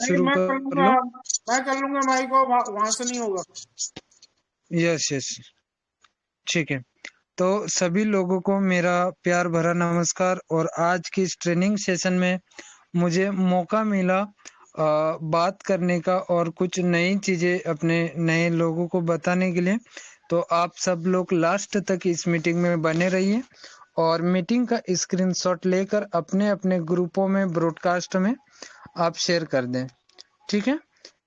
नहीं, शुरू मैं कर कर लूंगा। लो। मैं कर लूंगा, माइक को वहां से नहीं होगा। यस यस, ठीक है। तो सभी लोगों को मेरा प्यार भरा नमस्कार। और आज की इस ट्रेनिंग सेशन में मुझे मौका मिला बात करने का और कुछ नई चीजें अपने नए लोगों को बताने के लिए। तो आप सब लोग लास्ट तक इस मीटिंग में बने रहिए और मीटिंग का स्क्रीनशॉट लेकर अपने अपने ग्रुपों में ब्रॉडकास्ट में आप शेयर कर दें, ठीक है।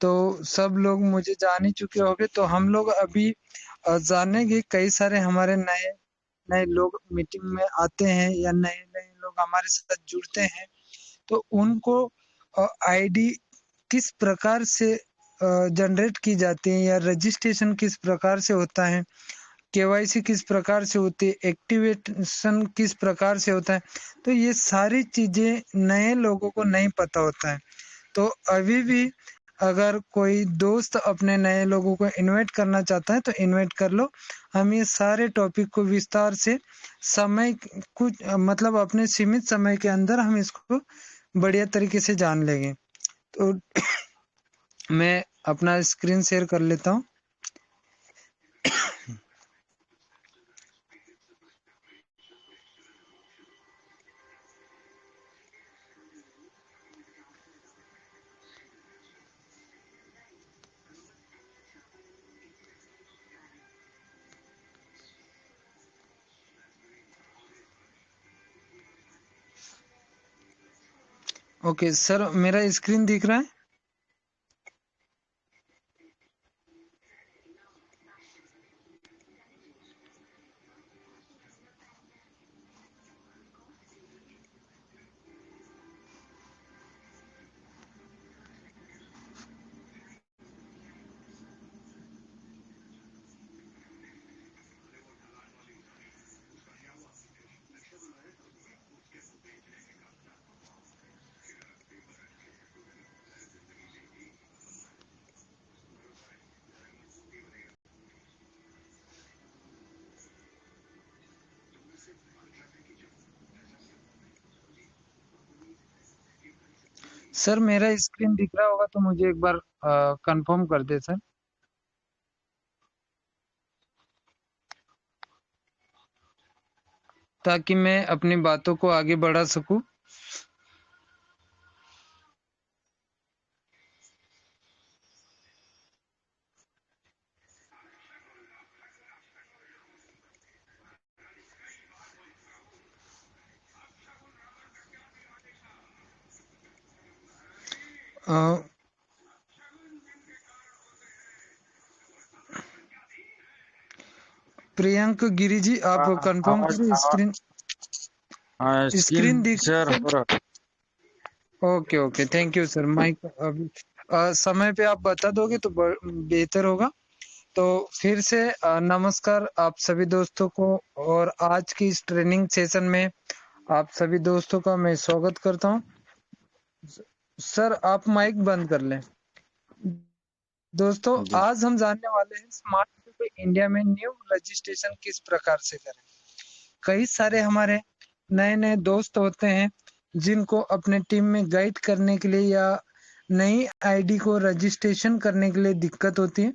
तो सब लोग मुझे जान ही चुके होंगे, तो हम लोग अभी जानेंगे कई सारे हमारे नए नए लोग मीटिंग में आते हैं या नए नए लोग हमारे साथ जुड़ते हैं। तो उनको आईडी किस प्रकार से जनरेट की जाती है या रजिस्ट्रेशन किस प्रकार से होता है, केवाईसी किस प्रकार से होती है, एक्टिवेशन किस प्रकार से होता है। तो ये सारी चीजें नए लोगों को नहीं पता होता है। तो अभी भी अगर कोई दोस्त अपने नए लोगों को इनवाइट करना चाहता है तो इनवाइट कर लो। हम ये सारे टॉपिक को विस्तार से समय कुछ मतलब अपने सीमित समय के अंदर हम इसको बढ़िया तरीके से जान लेंगे। तो मैं अपना स्क्रीन शेयर कर लेता हूँ। ओके सर, मेरा स्क्रीन दिख रहा है? सर मेरा स्क्रीन दिख रहा होगा तो मुझे एक बार कंफर्म कर दे सर, ताकि मैं अपनी बातों को आगे बढ़ा सकूं। अ, प्रियंक गिरी जी, आप कंफर्म आवाज करें स्क्रीन स्क्रीन स्क्रीन दिख शेयर रहा हो है? रहा। Okay okay, thank you sir. Mike अभी समय पे आप बता दोगे तो बेहतर होगा। तो फिर से नमस्कार आप सभी दोस्तों को। और आज की इस ट्रेनिंग सेशन में आप सभी दोस्तों का मैं स्वागत करता हूं। सर आप माइक बंद कर लें। दोस्तों जी आज हम जानने वाले हैं स्मार्ट सिटी इंडिया में न्यू रजिस्ट्रेशन किस प्रकार से करें। कई सारे हमारे नए नए दोस्त होते हैं जिनको अपने टीम में गाइड करने के लिए या नई आईडी को रजिस्ट्रेशन करने के लिए दिक्कत होती है।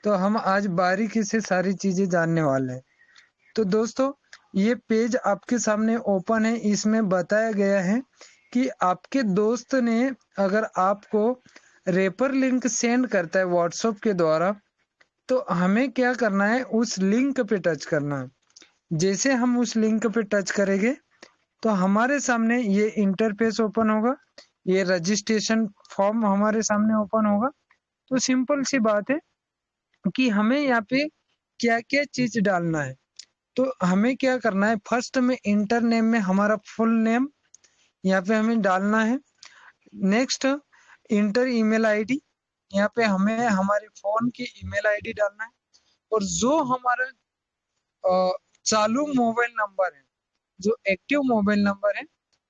तो हम आज बारीकी से सारी चीजें जानने वाले हैं। तो दोस्तों ये पेज आपके सामने ओपन है। इसमें बताया गया है कि आपके दोस्त ने अगर आपको रेफर लिंक सेंड करता है व्हाट्सएप के द्वारा, तो हमें क्या करना है, उस लिंक पे टच करना है। जैसे हम उस लिंक पे टच करेंगे तो हमारे सामने ये इंटरफेस ओपन होगा, ये रजिस्ट्रेशन फॉर्म हमारे सामने ओपन होगा। तो सिंपल सी बात है कि हमें यहाँ पे क्या क्या चीज डालना है। तो हमें क्या करना है, फर्स्ट में इंटर नेम में हमारा फुल नेम यहाँ पे हमें डालना है। नेक्स्ट इंटर ईमेल आईडी, यहाँ पे हमें हमारे फोन की ईमेल आईडी डालना है। और जो हमारा चालू मोबाइल नंबर है, जो एक्टिव मोबाइल नंबर है,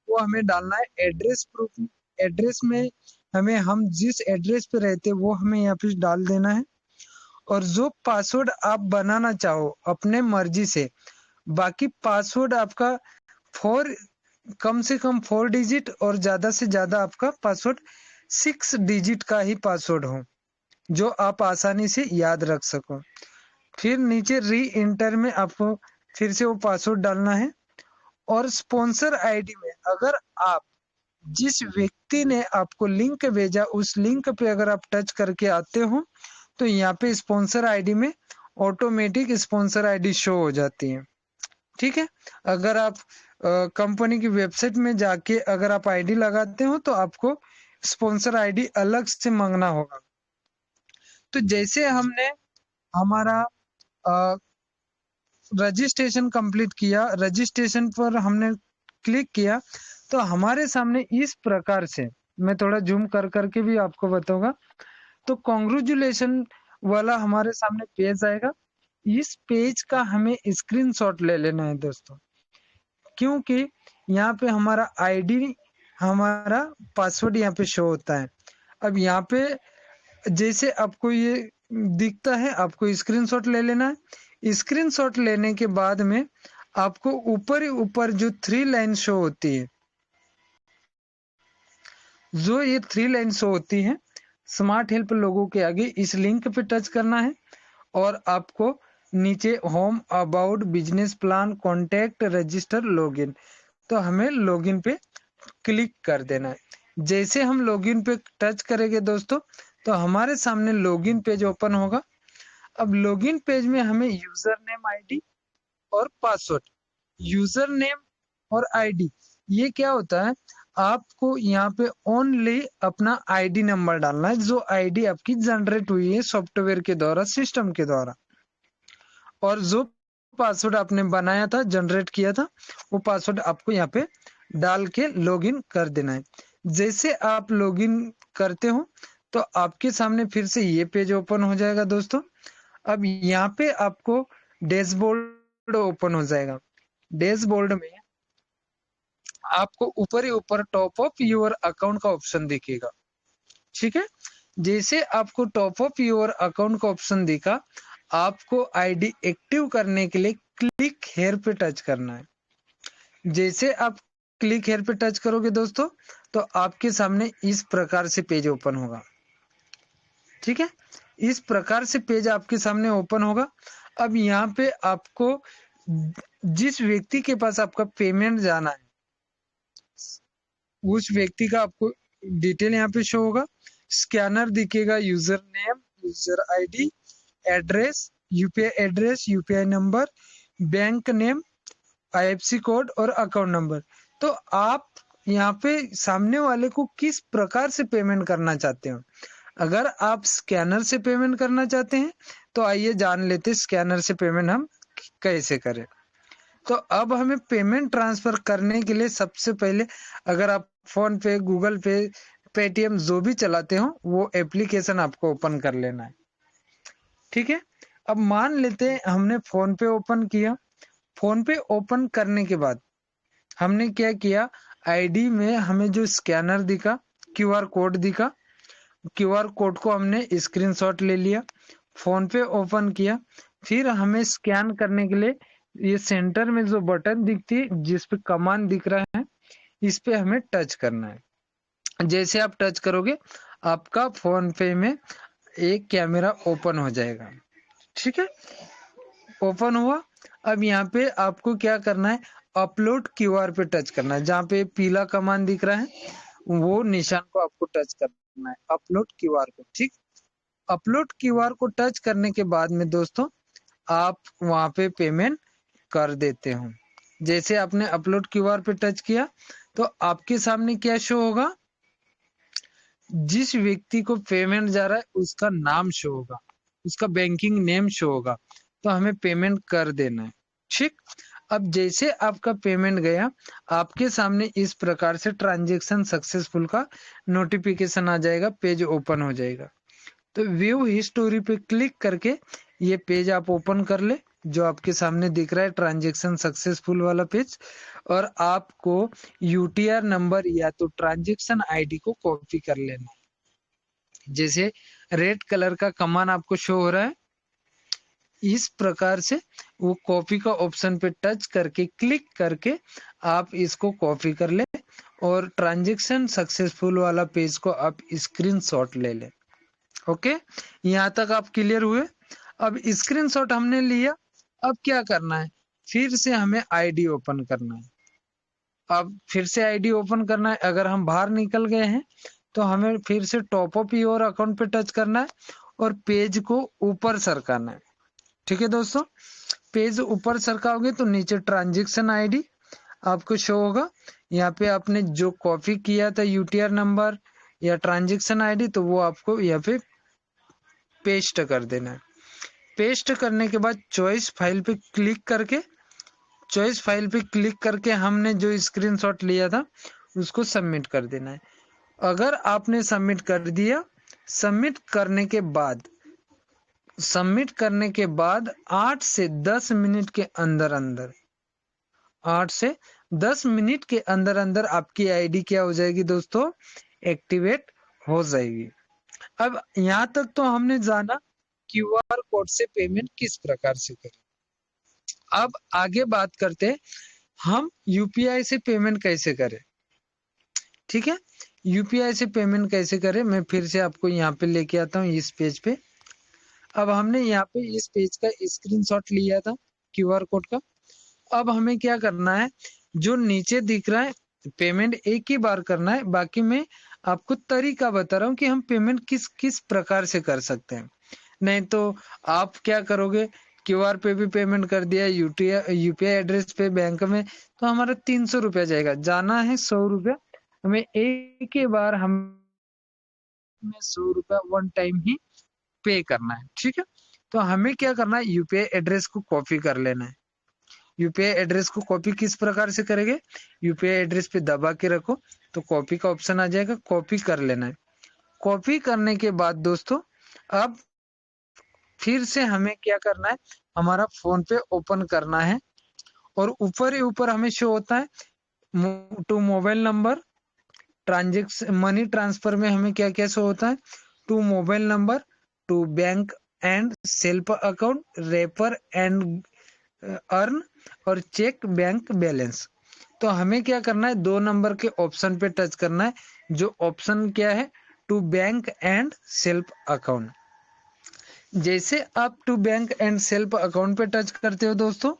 वो हमें डालना है। एड्रेस प्रूफ, एड्रेस में हमें हम जिस एड्रेस पे रहते हैं वो हमें यहाँ पे डाल देना है। और जो पासवर्ड आप बनाना चाहो अपने मर्जी से, बाकी पासवर्ड आपका फोर कम से कम 4 डिजिट और ज्यादा से ज्यादा आपका पासवर्ड 6 डिजिट का ही पासवर्ड हो जो आप आसानी से याद रख सको। फिर नीचे री इंटर में आपको फिर से वो पासवर्ड डालना है। और स्पॉन्सर आईडी में अगर आप जिस व्यक्ति ने आपको लिंक भेजा उस लिंक पे अगर आप टच करके आते हो तो यहाँ पे स्पॉन्सर आईडी में ऑटोमेटिक स्पॉन्सर आईडी शो हो जाती है। ठीक है, अगर आप कंपनी की वेबसाइट में जाके अगर आप आईडी लगाते हो तो आपको स्पॉन्सर आईडी अलग से मांगना होगा। तो जैसे हमने हमारा रजिस्ट्रेशन कंप्लीट किया, रजिस्ट्रेशन पर हमने क्लिक किया तो हमारे सामने इस प्रकार से, मैं थोड़ा जूम कर करके भी आपको बताऊंगा, तो कांग्रेचुलेशन वाला हमारे सामने पेज आएगा। इस पेज का हमें स्क्रीनशॉट ले लेना है दोस्तों, क्योंकि यहाँ पे हमारा आईडी हमारा पासवर्ड यहाँ पे शो होता है। अब यहाँ पे जैसे आपको ये दिखता है आपको स्क्रीनशॉट ले लेना है। स्क्रीनशॉट लेने के बाद में आपको ऊपर ही ऊपर जो 3 लाइन शो होती है, जो ये 3 लाइन शो होती है स्मार्ट हेल्प लोगों के आगे, इस लिंक पे टच करना है और आपको नीचे home, about, business plan, contact, register, login, तो हमें लॉगिन पे क्लिक कर देना है। जैसे हम लॉगिन पे टच करेंगे दोस्तों तो हमारे सामने लॉगिन पेज ओपन होगा। अब लॉगिन पेज में हमें यूजर नेम, आईडी और पासवर्ड, यूजर नेम और आईडी, ये क्या होता है, आपको यहाँ पे ओनली अपना आईडी नंबर डालना है, जो आईडी आपकी जनरेट हुई है सॉफ्टवेयर के द्वारा, सिस्टम के द्वारा, और जो पासवर्ड आपने बनाया था, जनरेट किया था, वो पासवर्ड आपको यहाँ पे डाल के लॉगिन कर देना है। जैसे आप लॉगिन करते हो तो आपके सामने फिर से ये पेज ओपन हो जाएगा दोस्तों। अब यहाँ पे आपको डैशबोर्ड ओपन हो जाएगा। डैशबोर्ड में आपको ऊपर ही ऊपर टॉप ऑफ योर अकाउंट का ऑप्शन दिखेगा। ठीक है, जैसे आपको टॉप ऑफ योर अकाउंट का ऑप्शन दिखा, आपको आईडी एक्टिव करने के लिए क्लिक हेयर पे टच करना है। जैसे आप क्लिक हेयर पे टच करोगे दोस्तों तो आपके सामने इस प्रकार से पेज ओपन होगा। ठीक है, इस प्रकार से पेज आपके सामने ओपन होगा। अब यहाँ पे आपको जिस व्यक्ति के पास आपका पेमेंट जाना है उस व्यक्ति का आपको डिटेल यहाँ पे शो होगा। स्कैनर दिखेगा, user name, user ID, address, UPI address, UPI number, bank name, IFSC code और अकाउंट नंबर। तो आप यहाँ पे सामने वाले को किस प्रकार से पेमेंट करना चाहते हो। अगर आप स्कैनर से पेमेंट करना चाहते हैं तो आइए जान लेते स्कैनर से पेमेंट हम कैसे करें। तो अब हमें पेमेंट ट्रांसफर करने के लिए सबसे पहले, अगर आप फोन पे, गूगल पे, पेटीएम जो भी चलाते हो वो एप्लीकेशन आपको ओपन कर लेना है। ठीक है, अब मान लेते हैं हमने फोन पे ओपन किया। फोन पे ओपन करने के बाद हमने क्या किया, आईडी में हमें जो स्कैनर दिखा, क्यूआर कोड दिखा, क्यूआर कोड को हमने स्क्रीनशॉट ले लिया, फोन पे ओपन किया। फिर हमें स्कैन करने के लिए ये सेंटर में जो बटन दिखती है जिस पे कमांड दिख रहा है, इस पे हमें टच करना है। जैसे आप टच करोगे आपका फोन पे में एक कैमरा ओपन हो जाएगा। ठीक है, ओपन हुआ। अब यहाँ पे आपको क्या करना है, अपलोड क्यूआर पे टच करना है। जहाँ पे पीला कमांड दिख रहा है वो निशान को आपको टच करना है, अपलोड क्यूआर को। ठीक, अपलोड क्यूआर को टच करने के बाद में दोस्तों आप वहां पे पेमेंट कर देते हो। जैसे आपने अपलोड क्यूआर पे टच किया तो आपके सामने क्या शो होगा, जिस व्यक्ति को पेमेंट जा रहा है उसका नाम शो होगा, उसका बैंकिंग नेम शो होगा, तो हमें पेमेंट कर देना है। ठीक, अब जैसे आपका पेमेंट गया आपके सामने इस प्रकार से ट्रांजैक्शन सक्सेसफुल का नोटिफिकेशन आ जाएगा, पेज ओपन हो जाएगा। तो व्यू हिस्टोरी पे क्लिक करके ये पेज आप ओपन कर ले, जो आपके सामने दिख रहा है ट्रांजैक्शन सक्सेसफुल वाला पेज। और आपको यूटीआर नंबर या तो ट्रांजैक्शन आईडी को कॉपी कर लेना है। जैसे रेड कलर का कमान आपको शो हो रहा है, इस प्रकार से वो कॉपी का ऑप्शन पे टच करके क्लिक करके आप इसको कॉपी कर ले और ट्रांजैक्शन सक्सेसफुल वाला पेज को आप स्क्रीनशॉट ले लें। ओके, यहाँ तक आप क्लियर हुए। अब स्क्रीनशॉट हमने लिया, अब क्या करना है, फिर से हमें आईडी ओपन करना है। अब फिर से आईडी ओपन करना है। अगर हम बाहर निकल गए हैं तो हमें फिर से टॉप अप योर अकाउंट पे टच करना है और पेज को ऊपर सरकाना है। ठीक है दोस्तों, पेज ऊपर सरकाओगे तो नीचे ट्रांजैक्शन आईडी आपको शो होगा। यहाँ पे आपने जो कॉपी किया था यूटीआर नंबर या ट्रांजैक्शन आईडी, तो वो आपको यहाँ पे पेस्ट कर देना है। पेस्ट करने के बाद चॉइस फाइल पे क्लिक करके हमने जो स्क्रीनशॉट लिया था उसको सबमिट कर देना है। अगर आपने सबमिट कर दिया, सबमिट करने के बाद 8 से 10 मिनट के अंदर 8 से 10 मिनट के अंदर आपकी आईडी क्या हो जाएगी दोस्तों, एक्टिवेट हो जाएगी। अब यहाँ तक तो हमने जाना क्यूआर कोड से पेमेंट किस प्रकार से करें। अब आगे बात करते हैं हम यूपीआई से पेमेंट कैसे करें। ठीक है, यूपीआई से पेमेंट कैसे करें, मैं फिर से आपको यहाँ पे लेके आता हूँ इस पेज पे। अब हमने यहाँ पे इस पेज का स्क्रीनशॉट लिया था क्यूआर कोड का। अब हमें क्या करना है, जो नीचे दिख रहा है पेमेंट एक ही बार करना है। बाकी मैं आपको तरीका बता रहा हूँ कि हम पेमेंट किस किस प्रकार से कर सकते हैं। नहीं तो आप क्या करोगे, क्यूआर पे भी पेमेंट कर दिया, यूपीआई एड्रेस पे बैंक में, तो हमारा 300 रुपया जाएगा। जाना है 100 रुपया, हमें एक ही बार हमें 100 रुपया वन टाइम ही पे करना है। ठीक है, तो हमें क्या करना है, यूपीआई एड्रेस को कॉपी कर लेना है। यूपीआई एड्रेस को कॉपी किस प्रकार से करेंगे, यूपीआई एड्रेस पे दबा के रखो तो कॉपी का ऑप्शन आ जाएगा, कॉपी कर लेना है। कॉपी करने के बाद दोस्तों अब फिर से हमें क्या करना है, हमारा फोन पे ओपन करना है और ऊपर ही ऊपर हमें शो होता है to mobile number transaction money transfer में हमें क्या क्या शो होता है, to mobile number, to bank and self account, refer and earn और चेक बैंक बैलेंस। तो हमें क्या करना है, 2 नंबर के ऑप्शन पे टच करना है, जो ऑप्शन क्या है, to bank and self account. जैसे आप to bank and self account पे टच करते हो दोस्तों,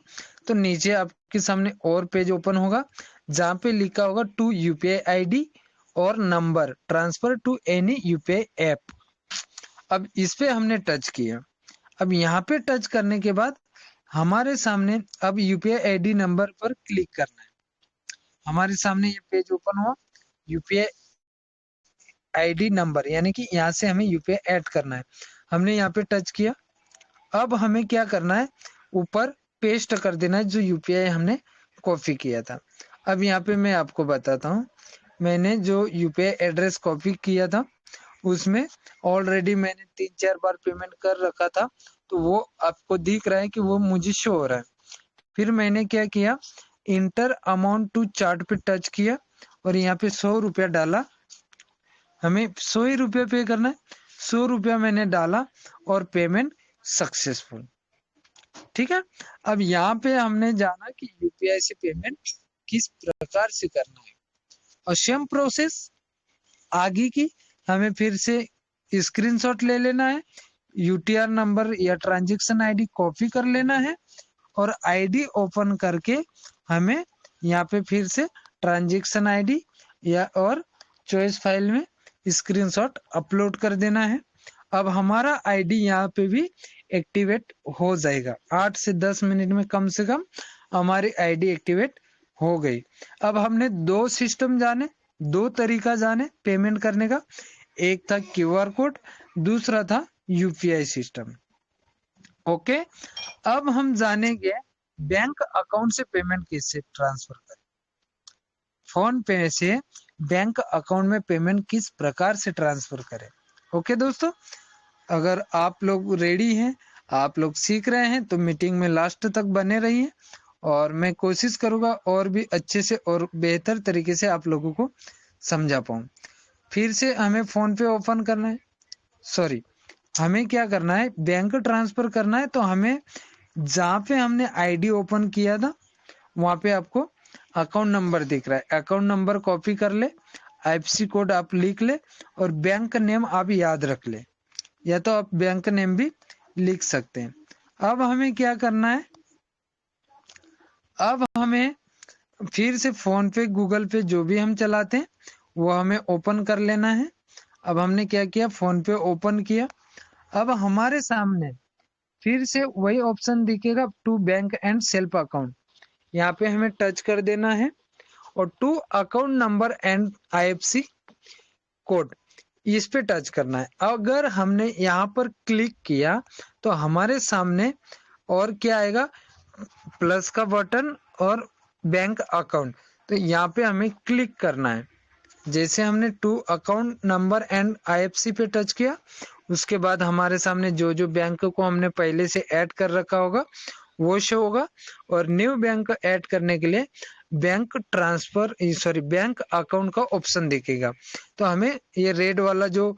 तो नीचे आपके सामने और पेज ओपन होगा जहाँ पे लिखा होगा टू यूपीआई आईडी और number transfer to any UPI app. अब इस पे हमने टच किया। अब यहाँ पे टच करने के बाद हमारे सामने अब यूपीआई आईडी नंबर पर क्लिक करना है। हमारे सामने ये पेज ओपन हुआ, यूपीआई आईडी नंबर, यानी कि यहाँ से हमें यूपीआई ऐड करना है। हमने यहाँ पे टच किया। अब हमें क्या करना है, ऊपर पेस्ट कर देना है जो यूपीआई हमने कॉपी किया था। अब यहाँ पे मैं आपको बताता हूँ, मैंने जो यूपीआई एड्रेस कॉपी किया था उसमें ऑलरेडी मैंने 3-4 बार पेमेंट कर रखा था, तो वो आपको दिख रहा है कि वो मुझे शो हो रहा है। फिर मैंने क्या किया, इंटर अमाउंट टू चार्ट पे टच किया और यहाँ पे 100 रुपया डाला। हमें 100 ही रुपया पे करना है। 100 रुपया मैंने डाला और पेमेंट सक्सेसफुल। ठीक है, अब यहाँ पे हमने जाना कि यूपीआई से पेमेंट किस प्रकार से करना है और सेम प्रोसेस आगे की हमें फिर से स्क्रीनशॉट ले लेना है, यूटीआर नंबर या ट्रांजैक्शन आईडी कॉपी कर लेना है और आईडी ओपन करके हमें यहाँ पे फिर से ट्रांजैक्शन आईडी या और चॉइस फाइल में स्क्रीनशॉट अपलोड कर देना है। अब हमारा आईडी यहाँ पे भी एक्टिवेट हो जाएगा। 8 से 10 मिनट में कम से कम हमारी आईडी एक्टिवेट हो गई। अब हमने 2 सिस्टम जाने, 2 तरीका जाने पेमेंट करने का। एक था क्यूआर कोड, दूसरा था यूपीआई सिस्टम। ओके, अब हम जानेंगे बैंक अकाउंट से पेमेंट कैसे ट्रांसफर करें। फोन पे से बैंक अकाउंट में पेमेंट किस प्रकार से ट्रांसफर करें। ओके दोस्तों, अगर आप लोग रेडी हैं, आप लोग सीख रहे हैं, तो मीटिंग में लास्ट तक बने रहिए और मैं कोशिश करूंगा और भी अच्छे से और बेहतर तरीके से आप लोगों को समझा पाऊं। फिर से हमें फोन पे ओपन करना है, सॉरी हमें क्या करना है, बैंक ट्रांसफर करना है। तो हमें जहाँ पे हमने आईडी ओपन किया था वहां पे आपको अकाउंट नंबर दिख रहा है, अकाउंट नंबर कॉपी कर ले, आईएफएससी कोड आप लिख ले और बैंक नेम आप याद रख ले, या तो आप बैंक नेम भी लिख सकते हैं। अब हमें क्या करना है, अब हमें फिर से फोन पे गूगल पे जो भी हम चलाते हैं वो हमें ओपन कर लेना है। अब हमने क्या किया, फोन पे ओपन किया। अब हमारे सामने फिर से वही ऑप्शन दिखेगा, to bank and self account, यहाँ पे हमें टच कर देना है और to account number and IFSC code, इस पे टच करना है। अगर हमने यहाँ पर क्लिक किया तो हमारे सामने और क्या आएगा, प्लस का बटन और बैंक अकाउंट, तो यहाँ पे हमें क्लिक करना है। जैसे हमने to account number and IFSC पे टच किया, उसके बाद हमारे सामने जो जो बैंक को हमने पहले से ऐड कर रखा होगा वो शो होगा, और न्यू बैंक ऐड करने के लिए bank transfer sorry bank account का ऑप्शन दिखेगा। तो हमें ये रेड वाला जो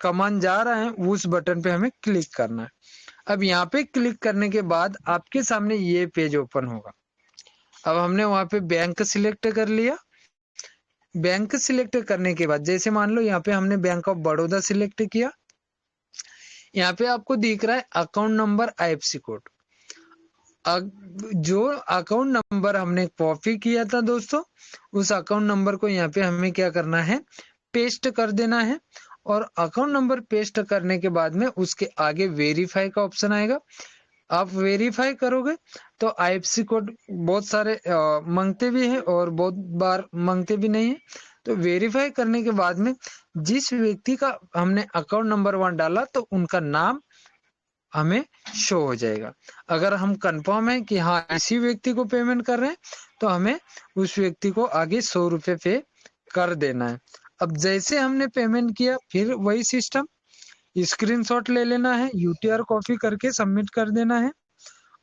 कमांड जा रहा है उस बटन पे हमें क्लिक करना है। अब यहाँ पे क्लिक करने के बाद आपके सामने ये पेज ओपन होगा। अब हमने वहां पे बैंक सिलेक्ट कर लिया। बैंक सिलेक्ट करने के बाद जैसे मान लो यहाँ पे हमने बैंक ऑफ बड़ौदा सिलेक्ट किया, यहाँ पे आपको दिख रहा है अकाउंट नंबर आईएफएससी कोड। जो अकाउंट नंबर हमने कॉपी किया था दोस्तों, उस अकाउंट नंबर को यहाँ पे हमें क्या करना है, पेस्ट कर देना है। और अकाउंट नंबर पेस्ट करने के बाद में उसके आगे वेरीफाई का ऑप्शन आएगा। आप वेरीफाई करोगे तो आईएफएससी कोड बहुत सारे मांगते भी हैं और बहुत बार मांगते भी नहीं है। तो वेरीफाई करने के बाद में जिस व्यक्ति का हमने अकाउंट नंबर वहां डाला तो उनका नाम हमें शो हो जाएगा। अगर हम कंफर्म है कि हाँ इसी व्यक्ति को पेमेंट कर रहे हैं तो हमें उस व्यक्ति को आगे 100 रुपये पे कर देना है। अब जैसे हमने पेमेंट किया फिर वही सिस्टम, स्क्रीनशॉट ले लेना है, यूटीआर कॉपी करके सबमिट कर देना है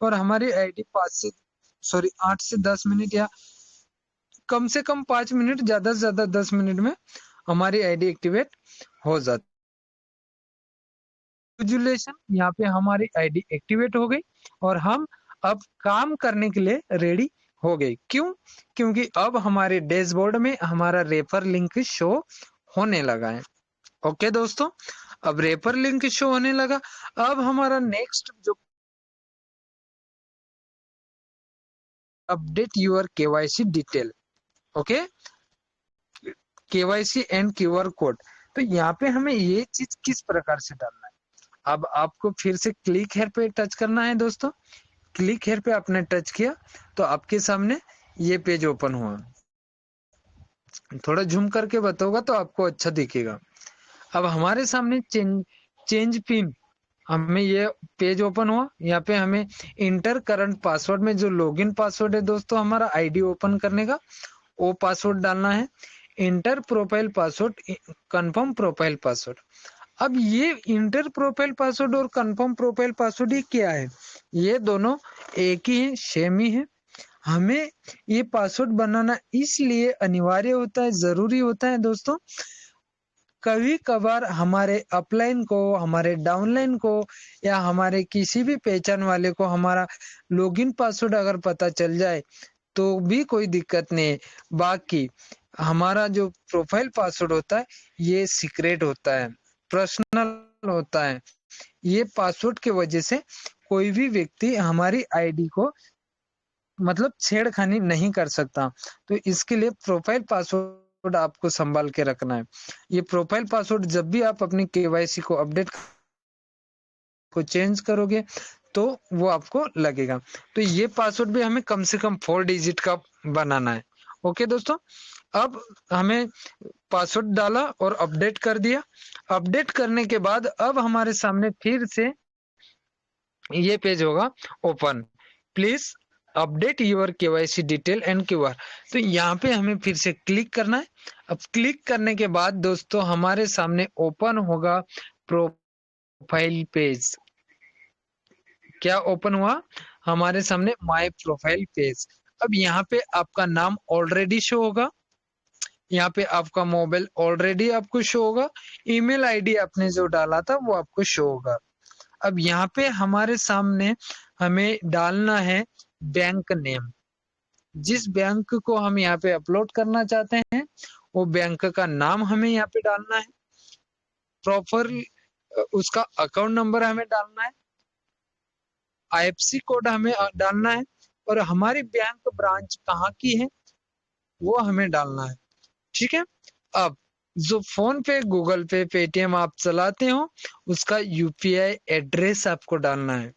और हमारी आईडी 8 से 10 मिनट या कम से कम 5 मिनट, ज्यादा से ज्यादा 10 मिनट में हमारी आईडी एक्टिवेट हो जाती। कांग्रेचुलेशन, यहाँ पे हमारी आईडी एक्टिवेट हो गई और हम अब काम करने के लिए रेडी हो गए। क्यों? क्योंकि अब हमारे डैशबोर्ड में हमारा रेफर लिंक शो होने लगा है। ओके दोस्तों, अब रेफर लिंक शो होने लगा। अब हमारा नेक्स्ट जो update your KYC detail, okay, KYC and QR code. तो यहाँ पे हमें ये चीज किस प्रकार से डालना है, अब आपको फिर से क्लिक हेयर पे टच करना है दोस्तों। क्लिक हेयर पे आपने टच किया तो आपके सामने ये पेज ओपन हुआ। थोड़ा झूम करके बताऊंगा तो आपको अच्छा दिखेगा। अब हमारे सामने चेंज पिन, हमें ये पेज ओपन हुआ। यहाँ पे हमें इंटर करंट पासवर्ड में जो लॉगिन पासवर्ड है दोस्तों हमारा आईडी ओपन करने का, वो पासवर्ड डालना है। Inter profile password, confirm profile password. अब ये इंटर प्रोफाइल पासवर्ड और कंफर्म प्रोफाइल पासवर्ड ये क्या है, ये दोनों एक ही है, सेम ही है। हमें ये पासवर्ड बनाना इसलिए अनिवार्य होता है, जरूरी होता है दोस्तों, कभी कभार हमारे अपलाइन को, हमारे डाउनलाइन को या हमारे किसी भी पहचान वाले को हमारा लॉगिन पासवर्ड अगर पता चल जाए तो भी कोई दिक्कत नहीं है। बाकी हमारा जो प्रोफाइल पासवर्ड होता है ये सीक्रेट होता है, पर्सनल होता है। ये पासवर्ड के वजह से कोई भी व्यक्ति हमारी आईडी को मतलब छेड़खानी नहीं कर सकता। तो इसके लिए प्रोफाइल पासवर्ड आपको संभाल के रखना है। ये प्रोफाइल पासवर्ड जब भी आप अपनी केवाईसी को अपडेट को चेंज करोगे तो वो आपको लगेगा। तो ये पासवर्ड भी हमें कम से कम 4 डिजिट का बनाना है। ओके दोस्तों, अब हमें पासवर्ड डाला और अपडेट कर दिया। अपडेट करने के बाद अब हमारे सामने फिर से ये पेज होगा open, please update your KYC detail and QR. तो यहाँ पे हमें फिर से क्लिक करना है। अब क्लिक करने के बाद दोस्तों हमारे सामने ओपन होगा प्रोफाइल पेज। क्या ओपन हुआ? हमारे सामने माय प्रोफाइल पेज। अब यहाँ पे आपका नाम ऑलरेडी शो होगा, यहाँ पे आपका मोबाइल ऑलरेडी आपको शो होगा, ईमेल आईडी आपने जो डाला था वो आपको शो होगा। अब यहाँ पे हमारे सामने हमें डालना है बैंक नेम। जिस बैंक को हम यहाँ पे अपलोड करना चाहते हैं वो बैंक का नाम हमें यहाँ पे डालना है, प्रॉपर उसका अकाउंट नंबर हमें डालना है, आईएफएससी कोड हमें डालना है, और हमारी बैंक ब्रांच कहाँ की है वो हमें डालना है। ठीक है। अब जो फोन पे, गूगल पे, पेटीएम आप चलाते हो उसका यूपीआई एड्रेस आपको डालना है।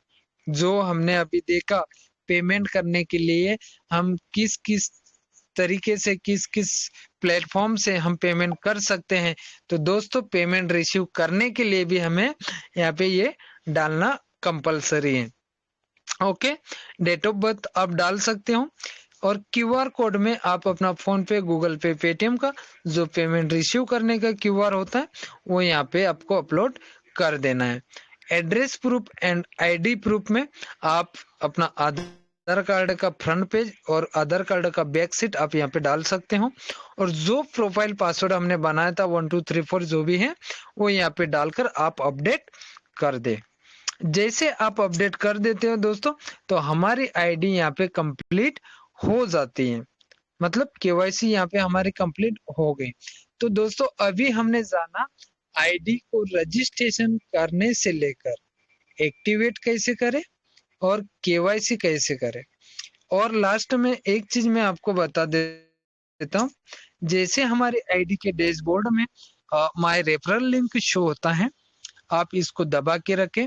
जो हमने अभी देखा पेमेंट करने के लिए हम किस किस तरीके से, किस किस प्लेटफॉर्म से हम पेमेंट कर सकते हैं, तो दोस्तों पेमेंट रिसीव करने के लिए भी हमें यहाँ पे ये डालना कंपलसरी है। ओके, डेट ऑफ बर्थ आप डाल सकते हो, और क्यूआर कोड में आप अपना फोन पे, गूगल पे, पेटीएम का जो पेमेंट रिसीव करने का क्यूआर होता है वो यहाँ पे आपको अपलोड कर देना है। Address proof and ID proof में आप अपना आधार कार्ड का फ्रंट पेज और आधार कार्ड का बैक सीट आप यहाँ पे डाल सकते हो, और जो प्रोफाइल पासवर्ड हमने बनाया था 1 2 3 4 जो भी है वो यहाँ पे डालकर आप अपडेट कर दे। जैसे आप अपडेट कर देते हो दोस्तों तो हमारी आईडी यहाँ पे कंप्लीट हो जाती है, मतलब केवाईसी यहाँ पे हमारी कंप्लीट हो गई। तो दोस्तों अभी हमने जाना आईडी को रजिस्ट्रेशन करने से लेकर एक्टिवेट कैसे करें और केवाईसी कैसे करें। और लास्ट में एक चीज मैं आपको बता देता हूँ, जैसे हमारे आईडी के डैशबोर्ड में माय रेफरल लिंक शो होता है, आप इसको दबा के रखें,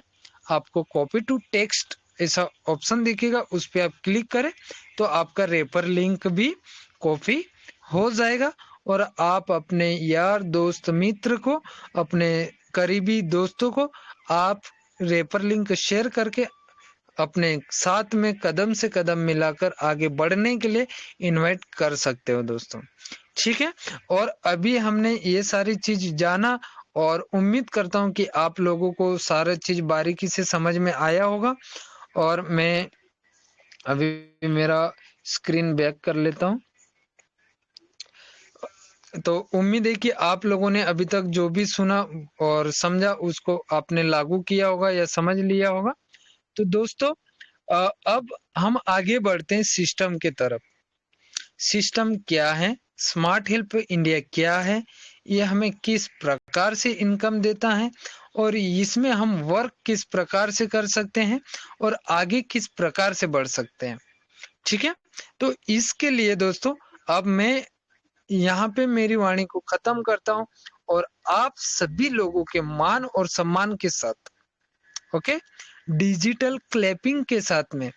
आपको कॉपी टू टेक्स्ट ऐसा ऑप्शन दिखेगा, उस पर आप क्लिक करें तो आपका रेफर लिंक भी कॉपी हो जाएगा, और आप अपने यार दोस्त मित्र को, अपने करीबी दोस्तों को आप रेफर लिंक शेयर करके अपने साथ में कदम से कदम मिलाकर आगे बढ़ने के लिए इनवाइट कर सकते हो दोस्तों। ठीक है। और अभी हमने ये सारी चीज जाना, और उम्मीद करता हूँ कि आप लोगों को सारा चीज बारीकी से समझ में आया होगा। और मैं अभी मेरा स्क्रीन बैक कर लेता हूँ। तो उम्मीद है कि आप लोगों ने अभी तक जो भी सुना और समझा उसको आपने लागू किया होगा या समझ लिया होगा। तो दोस्तों अब हम आगे बढ़ते हैं सिस्टम के तरफ। सिस्टम क्या है, स्मार्ट हेल्प इंडिया क्या है, ये हमें किस प्रकार से इनकम देता है, और इसमें हम वर्क किस प्रकार से कर सकते हैं और आगे किस प्रकार से बढ़ सकते हैं। ठीक है। तो इसके लिए दोस्तों अब मैं यहाँ पे मेरी वाणी को खत्म करता हूँ, और आप सभी लोगों के मान और सम्मान के साथ, ओके, डिजिटल क्लैपिंग के साथ में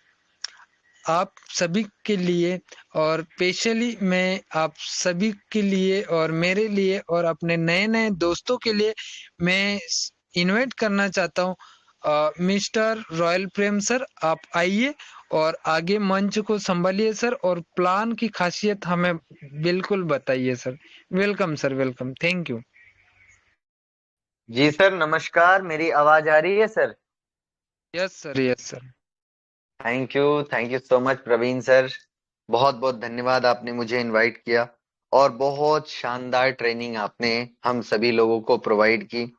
आप सभी के लिए, और स्पेशली मैं आप सभी के लिए और मेरे लिए और अपने नए नए दोस्तों के लिए मैं इनवाइट करना चाहता हूँ मिस्टर रॉयल प्रेम सर, आप आइए और आगे मंच को संभालिए सर, और प्लान की खासियत हमें बिल्कुल बताइए sir. Welcome sir, welcome, thank you. जी सर, नमस्कार। मेरी आवाज आ रही है sir? Yes sir, yes sir. Thank you so much Praveen sir. बहुत बहुत धन्यवाद, आपने मुझे इनवाइट किया और बहुत शानदार ट्रेनिंग आपने हम सभी लोगों को प्रोवाइड की।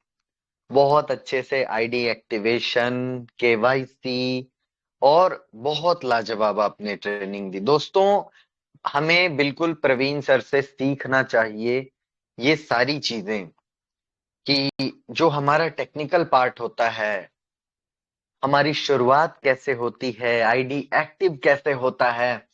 बहुत अच्छे से आईडी एक्टिवेशन, केवाईसी और बहुत लाजवाब आपने ट्रेनिंग दी। दोस्तों, हमें बिल्कुल प्रवीण सर से सीखना चाहिए ये सारी चीजें, कि जो हमारा टेक्निकल पार्ट होता है, हमारी शुरुआत कैसे होती है, आईडी एक्टिव कैसे होता है,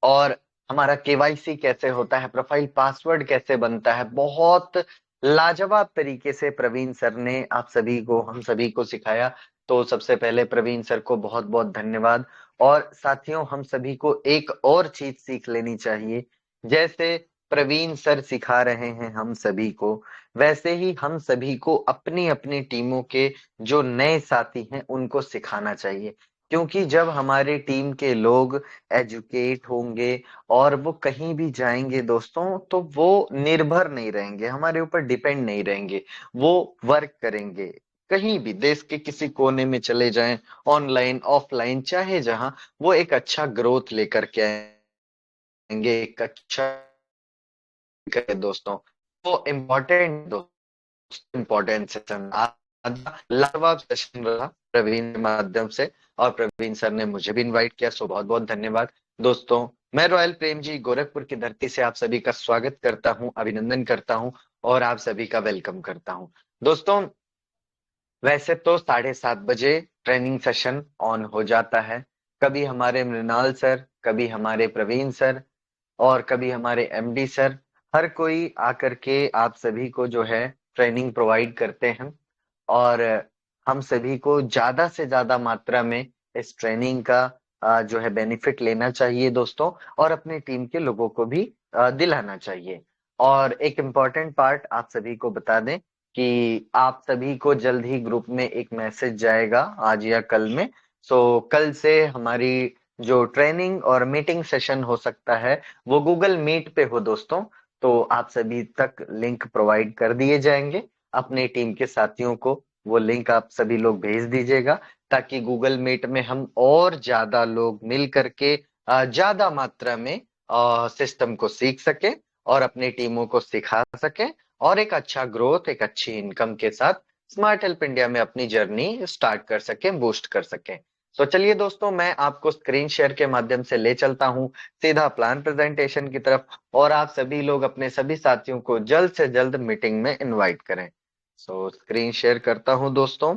और हमारा केवाईसी कैसे होता है, प्रोफाइल पासवर्ड कैसे बनता है। बहुत लाजवाब तरीके से प्रवीण सर ने आप सभी को, हम सभी को सिखाया। तो सबसे पहले प्रवीण सर को बहुत बहुत धन्यवाद। और साथियों, हम सभी को एक और चीज सीख लेनी चाहिए। जैसे प्रवीण सर सिखा रहे हैं हम सभी को, वैसे ही हम सभी को अपनी अपनी टीमों के जो नए साथी हैं उनको सिखाना चाहिए। क्योंकि जब हमारे टीम के लोग एजुकेट होंगे और वो कहीं भी जाएंगे दोस्तों, तो वो निर्भर नहीं रहेंगे, हमारे ऊपर डिपेंड नहीं रहेंगे, वो वर्क करेंगे। कहीं भी देश के किसी कोने में चले जाएं, ऑनलाइन ऑफलाइन चाहे जहां, वो एक अच्छा ग्रोथ लेकर के आएंगे, एक अच्छा दोस्तों। वो इम्पोर्टेंट इम्पोर्टेंट सेशन, लाजवाब सेशन रहा प्रवीण के माध्यम से, और प्रवीण सर ने मुझे भी इनवाइट किया, सो बहुत बहुत धन्यवाद दोस्तों। मैं रॉयल प्रेम जी गोरखपुर की धरती से आप सभी का स्वागत करता हूं, अभिनंदन करता हूं और आप सभी का वेलकम करता हूं। दोस्तों, वैसे तो 7:30 बजे ट्रेनिंग सेशन ऑन हो जाता है। कभी हमारे मृणाल सर, कभी हमारे प्रवीण सर और कभी हमारे एमडी सर, हर कोई आकर के आप सभी को जो है ट्रेनिंग प्रोवाइड करते हैं। और हम सभी को ज्यादा से ज्यादा मात्रा में इस ट्रेनिंग का जो है बेनिफिट लेना चाहिए दोस्तों, और अपनी टीम के लोगों को भी दिलाना चाहिए। और एक इम्पॉर्टेंट पार्ट आप सभी को बता दें कि आप सभी को जल्द ही ग्रुप में एक मैसेज जाएगा आज या कल में। सो कल से हमारी जो ट्रेनिंग और मीटिंग सेशन हो सकता है वो गूगल मीट पे हो दोस्तों। तो आप सभी तक लिंक प्रोवाइड कर दिए जाएंगे। अपनी टीम के साथियों को वो लिंक आप सभी लोग भेज दीजिएगा, ताकि गूगल मीट में हम और ज्यादा लोग मिल करके ज्यादा मात्रा में सिस्टम को सीख सके और अपनी टीमों को सिखा सके और एक अच्छा ग्रोथ, एक अच्छी इनकम के साथ स्मार्ट हेल्प इंडिया में अपनी जर्नी स्टार्ट कर सके, बूस्ट कर सके। तो चलिए दोस्तों, मैं आपको स्क्रीन शेयर के माध्यम से ले चलता हूं सीधा प्लान प्रेजेंटेशन की तरफ, और आप सभी लोग अपने सभी साथियों को जल्द से जल्द मीटिंग में इनवाइट करें। सो स्क्रीन शेयर करता हूं दोस्तों,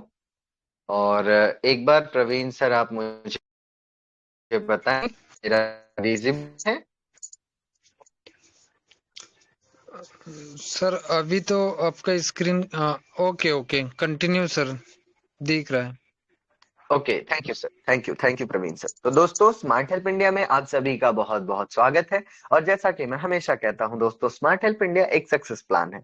और एक बार प्रवीण सर आप मुझे बताएं मेरा रिज्यूम है। सर अभी तो आपका screen okay okay continue sir, दिख रहा है। Okay, thank you sir, thank you Praveen sir. तो दोस्तों, स्मार्ट हेल्प इंडिया में आप सभी का बहुत बहुत स्वागत है। और जैसा कि मैं हमेशा कहता हूं दोस्तों, स्मार्ट हेल्प इंडिया एक सक्सेस प्लान है।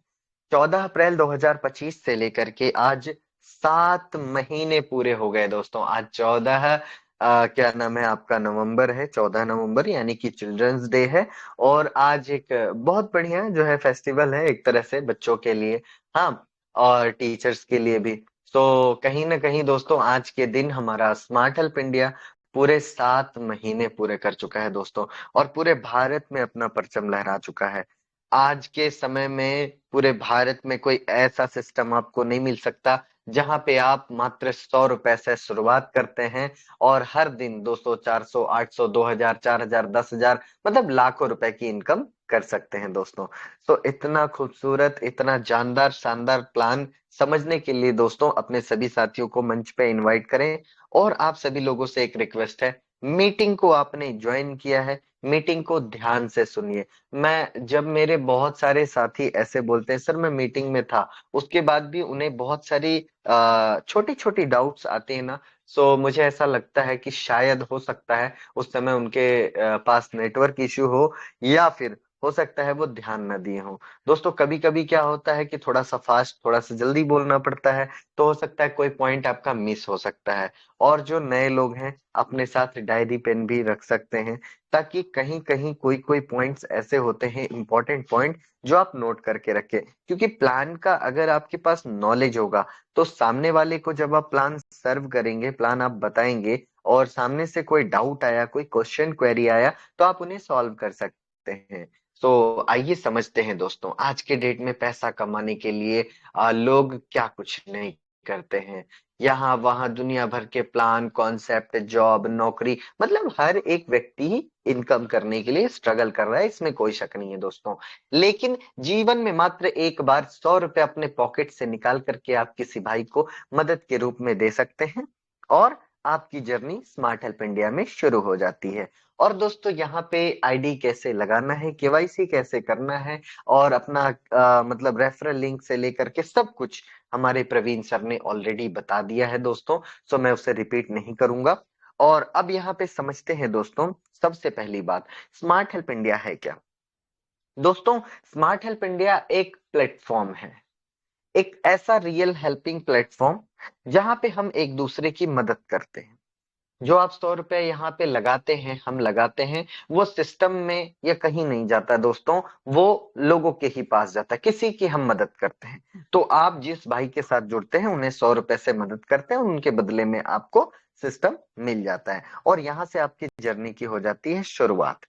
14 अप्रैल 2025 से लेकर के आज 7 महीने पूरे हो गए दोस्तों। आज 14 क्या नाम है आपका, नवंबर है, 14 नवंबर यानी कि चिल्ड्रंस डे है। और आज एक बहुत बढ़िया जो है फेस्टिवल है एक तरह से बच्चों के लिए, हाँ, और टीचर्स के लिए भी। तो कहीं ना कहीं दोस्तों, आज के दिन हमारा स्मार्ट हेल्प इंडिया पूरे 7 महीने पूरे कर चुका है दोस्तों, और पूरे भारत में अपना परचम लहरा चुका है। आज के समय में पूरे भारत में कोई ऐसा सिस्टम आपको नहीं मिल सकता जहां पे आप मात्र 100 रुपए से शुरुआत करते हैं और हर दिन 200, 400, 800, 2000, 4000, 10,000, मतलब लाखों रुपए की इनकम कर सकते हैं दोस्तों। तो इतना खूबसूरत, इतना जानदार, शानदार प्लान समझने के लिए दोस्तों अपने सभी साथियों को मंच पे इनवाइट करें। और आप सभी लोगों से एक रिक्वेस्ट है, मीटिंग को आपने ज्वाइन किया है, मीटिंग को ध्यान से सुनिए। मैं जब मेरे बहुत सारे साथी ऐसे बोलते हैं सर मैं मीटिंग में था, उसके बाद भी उन्हें बहुत सारी छोटी छोटी डाउट्स आते हैं ना, सो मुझे ऐसा लगता है कि शायद हो सकता है उस समय उनके पास नेटवर्क इश्यू हो, या फिर हो सकता है वो ध्यान न दिए हों। दोस्तों, कभी कभी क्या होता है कि थोड़ा सा फास्ट, थोड़ा सा जल्दी बोलना पड़ता है, तो हो सकता है कोई पॉइंट आपका मिस हो सकता है। और जो नए लोग हैं अपने साथ डायरी पेन भी रख सकते हैं, ताकि कहीं कहीं कोई कोई पॉइंट्स ऐसे होते हैं, इंपॉर्टेंट पॉइंट, जो आप नोट करके रखें। क्योंकि प्लान का अगर आपके पास नॉलेज होगा, तो सामने वाले को जब आप प्लान सर्व करेंगे, प्लान आप बताएंगे, और सामने से कोई डाउट आया, कोई क्वेश्चन क्वेरी आया, तो आप उन्हें सॉल्व कर सकते हैं। तो आइए समझते हैं दोस्तों, आज के डेट में पैसा कमाने के लिए लोग क्या कुछ नहीं करते हैं। यहाँ वहां दुनिया भर के प्लान, कॉन्सेप्ट, जॉब, नौकरी, मतलब हर एक व्यक्ति ही इनकम करने के लिए स्ट्रगल कर रहा है, इसमें कोई शक नहीं है दोस्तों। लेकिन जीवन में मात्र एक बार 100 रुपए अपने पॉकेट से निकाल करके आप किसी भाई को मदद के रूप में दे सकते हैं, और आपकी जर्नी स्मार्ट हेल्प इंडिया में शुरू हो जाती है। और दोस्तों, यहाँ पे आईडी कैसे लगाना है, केवाईसी कैसे करना है, और अपना मतलब रेफरल लिंक से लेकर के सब कुछ हमारे प्रवीण सर ने ऑलरेडी बता दिया है दोस्तों। सो मैं उसे रिपीट नहीं करूंगा। और अब यहाँ पे समझते हैं दोस्तों, सबसे पहली बात, स्मार्ट हेल्प इंडिया है क्या दोस्तों। स्मार्ट हेल्प इंडिया एक प्लेटफॉर्म है, एक ऐसा रियल हेल्पिंग प्लेटफॉर्म जहां पे हम एक दूसरे की मदद करते हैं। जो आप 100 रुपए यहाँ पे लगाते हैं, हम लगाते हैं, वो सिस्टम में या कहीं नहीं जाता दोस्तों, वो लोगों के ही पास जाता है, किसी की हम मदद करते हैं। तो आप जिस भाई के साथ जुड़ते हैं, उन्हें 100 रुपए से मदद करते हैं, उनके बदले में आपको सिस्टम मिल जाता है, और यहाँ से आपकी जर्नी की हो जाती है शुरुआत।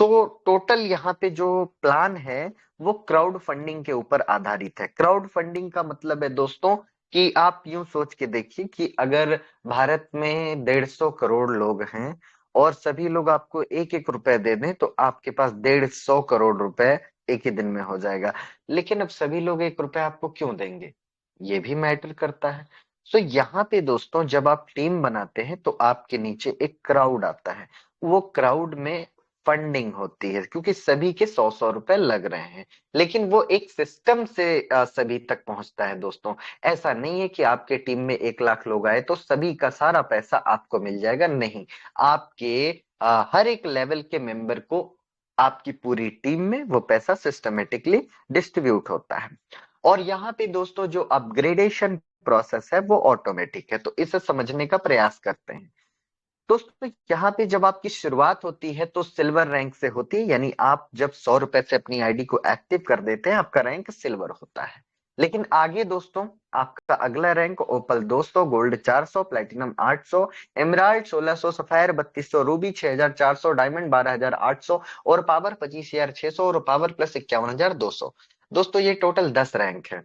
तो टोटल यहाँ पे जो प्लान है वो क्राउड फंडिंग के ऊपर आधारित है। क्राउड फंडिंग का मतलब है दोस्तों कि आप यूं सोच के देखिए कि अगर भारत में 150 करोड़ लोग हैं, और सभी लोग आपको एक एक रुपए दे दें तो आपके पास 150 करोड़ रुपए एक ही दिन में हो जाएगा। लेकिन अब सभी लोग एक रुपए आपको क्यों देंगे, ये भी मैटर करता है। सो यहाँ पे दोस्तों जब आप टीम बनाते हैं तो आपके नीचे एक क्राउड आता है, वो क्राउड में फंडिंग होती है क्योंकि सभी के 100-100 रुपए लग रहे हैं, लेकिन वो एक सिस्टम से सभी तक पहुंचता है दोस्तों। ऐसा नहीं है कि आपके टीम में 1 लाख लोग आए तो सभी का सारा पैसा आपको मिल जाएगा, नहीं। आपके हर एक लेवल के मेंबर को आपकी पूरी टीम में वो पैसा सिस्टमेटिकली डिस्ट्रीब्यूट होता है। और यहाँ पे दोस्तों जो अपग्रेडेशन प्रोसेस है वो ऑटोमेटिक है, तो इसे समझने का प्रयास करते हैं। दोस्तों यहाँ पे जब आपकी शुरुआत होती है तो सिल्वर रैंक से होती है, यानी आप जब 100 रुपए से अपनी आईडी को एक्टिव कर देते हैं आपका रैंक सिल्वर होता है। लेकिन आगे दोस्तों आपका अगला रैंक ओपल 200, gold 400, platinum 800, emerald 1600, sapphire 3200, Ruby 6400, diamond 12800 और पावर 25600 और पावर प्लस 51200। दोस्तों ये टोटल 10 रैंक है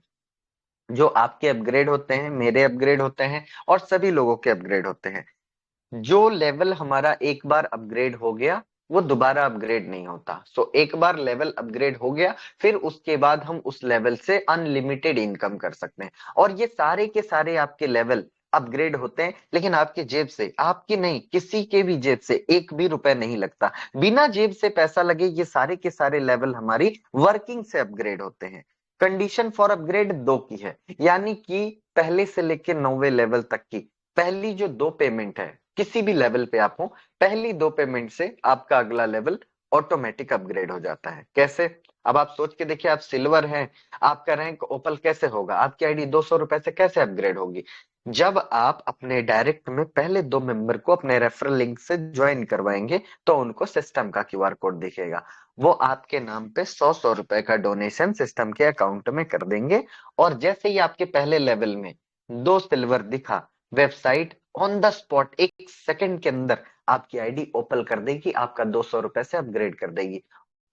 जो आपके अपग्रेड होते हैं, मेरे अपग्रेड होते हैं और सभी लोगों के अपग्रेड होते हैं। जो लेवल हमारा एक बार अपग्रेड हो गया वो दोबारा अपग्रेड नहीं होता। सो एक बार लेवल अपग्रेड हो गया फिर उसके बाद हम उस लेवल से अनलिमिटेड इनकम कर सकते हैं। और ये सारे के सारे आपके लेवल अपग्रेड होते हैं, लेकिन आपके जेब से, आपकी नहीं किसी के भी जेब से एक भी रुपए नहीं लगता, बिना जेब से पैसा लगे ये सारे के सारे लेवल हमारी वर्किंग से अपग्रेड होते हैं। कंडीशन फॉर अपग्रेड 2 की है, यानी कि पहले से लेके 9वें लेवल तक की पहली जो 2 पेमेंट है, किसी भी लेवल पे आप हो, पहली 2 पेमेंट से आपका अगला लेवल ऑटोमेटिक अपग्रेड हो जाता है। कैसे? अब आप सोच के देखिए, आप सिल्वर हैं, आपका रैंक ओपल कैसे होगा, आपकी आईडी 200 रुपए से कैसे अपग्रेड होगी? जब आप अपने डायरेक्ट में पहले 2 मेंबर को अपने रेफरल लिंक से ज्वाइन करवाएंगे तो उनको सिस्टम का क्यूआर कोड दिखेगा, वो आपके नाम पे 100-100 रुपए का डोनेशन सिस्टम के अकाउंट में कर देंगे। और जैसे ही आपके पहले लेवल में 2 सिल्वर दिखा, website on the spot 1 second के अंदर आपकी आईडी ओपन कर देगी, आपका 200 रुपए से अपग्रेड कर देगी।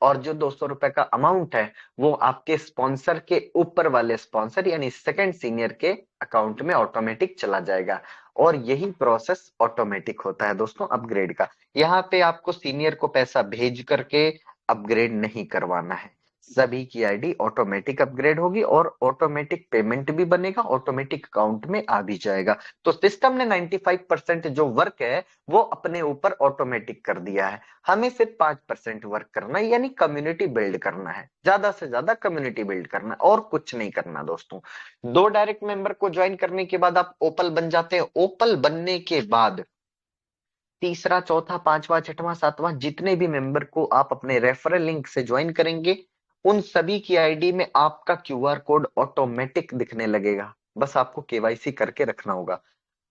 और जो 200 रुपए का अमाउंट है वो आपके स्पॉन्सर के ऊपर वाले स्पॉन्सर यानी सेकंड सीनियर के अकाउंट में ऑटोमेटिक चला जाएगा। और यही प्रोसेस ऑटोमेटिक होता है दोस्तों अपग्रेड का। यहाँ पे आपको सीनियर को पैसा भेज करके अपग्रेड नहीं करवाना है, सभी की आईडी ऑटोमेटिक अपग्रेड होगी और ऑटोमेटिक पेमेंट भी बनेगा, ऑटोमेटिक अकाउंट में आ भी जाएगा। तो सिस्टम ने 95% जो वर्क है वो अपने ऊपर ऑटोमेटिक कर दिया है, हमें सिर्फ 5% वर्क करना है, यानी कम्युनिटी बिल्ड करना है, ज्यादा से ज्यादा कम्युनिटी बिल्ड करना है और कुछ नहीं करना दोस्तों। 2 डायरेक्ट मेंबर को ज्वाइन करने के बाद आप ओपल बन जाते हैं। ओपल बनने के बाद तीसरा, चौथा, पांचवा, छठवां, सातवां जितने भी मेंबर को आप अपने रेफरल लिंक से ज्वाइन करेंगे उन सभी की आईडी में आपका क्यूआर कोड ऑटोमेटिक दिखने लगेगा, बस आपको केवाईसी करके रखना होगा।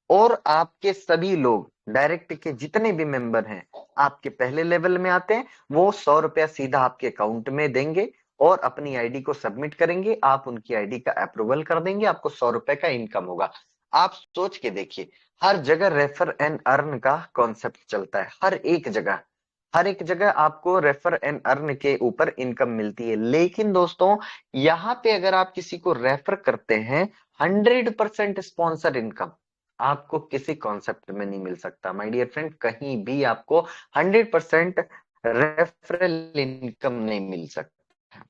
और आपके सभी लोग डायरेक्ट के जितने भी मेंबर हैं आपके पहले लेवल में आते हैं, वो 100 रुपया सीधा आपके अकाउंट में देंगे और अपनी आईडी को सबमिट करेंगे, आप उनकी आईडी का अप्रूवल कर देंगे, आपको 100 रुपए का इनकम होगा। आप सोच के देखिए, हर जगह रेफर एंड अर्न का कॉन्सेप्ट चलता है, हर एक जगह आपको रेफर एंड अर्न के ऊपर इनकम मिलती है। लेकिन दोस्तों यहाँ पे अगर आप किसी को रेफर करते हैं 100% स्पॉन्सर इनकम आपको किसी कॉन्सेप्ट में नहीं मिल सकता माय डियर फ्रेंड, कहीं भी आपको 100% रेफरल इनकम नहीं मिल सकता।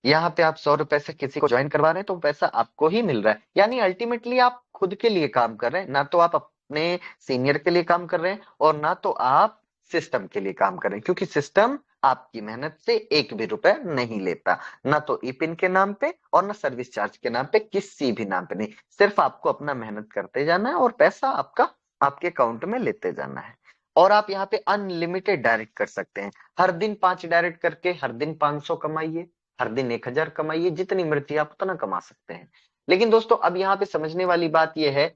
यहाँ पे आप 100 रुपए से किसी को ज्वाइन करवा रहे हैं तो पैसा आपको ही मिल रहा है, यानी अल्टीमेटली आप खुद के लिए काम कर रहे हैं, ना तो आप अपने सीनियर के लिए काम कर रहे हैं और ना तो आप सिस्टम के लिए काम कर रहे हैं, क्योंकि सिस्टम आपकी मेहनत से एक भी रुपए नहीं लेता, ना तो ई पिन के नाम पे और ना सर्विस चार्ज के नाम पे, किसी भी नाम पे नहीं, सिर्फ आपको अपना मेहनत करते जाना है और पैसा आपका आपके अकाउंट में लेते जाना है। और आप यहाँ पे अनलिमिटेड डायरेक्ट कर सकते हैं, हर दिन 5 डायरेक्ट करके हर दिन 500 कमाइए, हर दिन 1000 कमाइए, जितनी मर्जी आप उतना कमा सकते हैं। लेकिन दोस्तों अब यहाँ पे समझने वाली बात यह है,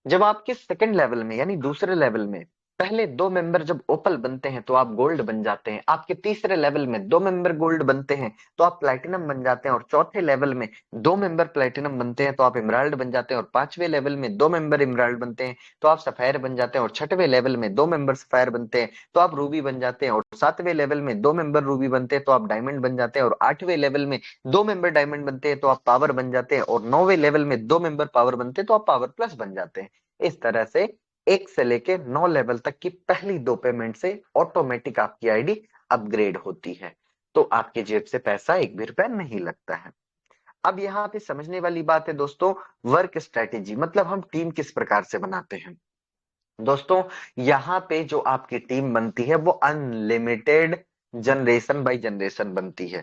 जब आपके सेकंड लेवल में यानी दूसरे लेवल में पहले 2 मेंबर जब ओपल बनते हैं तो आप गोल्ड बन जाते हैं, आपके तीसरे लेवल में 2 मेंबर गोल्ड बनते हैं तो आप प्लैटिनम बन जाते हैं और चौथे लेवल में 2 मेंबर प्लैटिनम बनते हैं तो आप इमराल्ड बन जाते हैं और 5वें लेवल में 2 मेंबर इमराल्ड बनते हैं तो आप सफायर बन जाते हैं और 6वें लेवल में 2 मेंबर सफायर बनते हैं तो आप रूबी बन जाते हैं और 7वें लेवल में 2 मेंबर रूबी बनते हैं तो आप डायमंड बन जाते हैं और 8वें लेवल में 2 मेंबर डायमंड बनते हैं तो आप पावर बन जाते हैं और 9वें लेवल में 2 मेंबर पावर बनते हैं तो आप पावर प्लस बन जाते हैं। इस तरह से 1 से लेके 9 लेवल तक की पहली 2 पेमेंट से ऑटोमेटिक आपकी आईडी अपग्रेड होती है, तो आपके जेब से पैसा 1 भी रुपया नहीं लगता है। अब यहाँ पे समझने वाली बात है दोस्तों, वर्क स्ट्रेटेजी, मतलब हम टीम किस प्रकार से बनाते हैं। दोस्तों यहाँ पे जो आपकी टीम बनती है वो अनलिमिटेड जनरेशन बाय जनरेशन बनती है।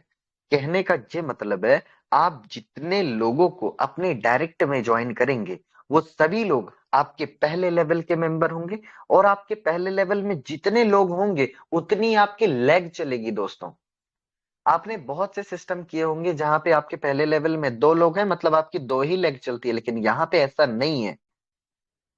कहने का ये मतलब है, आप जितने लोगों को अपने डायरेक्ट में ज्वाइन करेंगे वो सभी लोग आपके पहले लेवल के मेंबर होंगे, और आपके पहले लेवल में जितने लोग होंगे उतनी आपकी लेग चलेगी। दोस्तों आपने बहुत से सिस्टम किए होंगे जहां पे आपके पहले लेवल में 2 लोग हैं, मतलब आपकी 2 ही लेग चलती है, लेकिन यहाँ पे ऐसा नहीं है।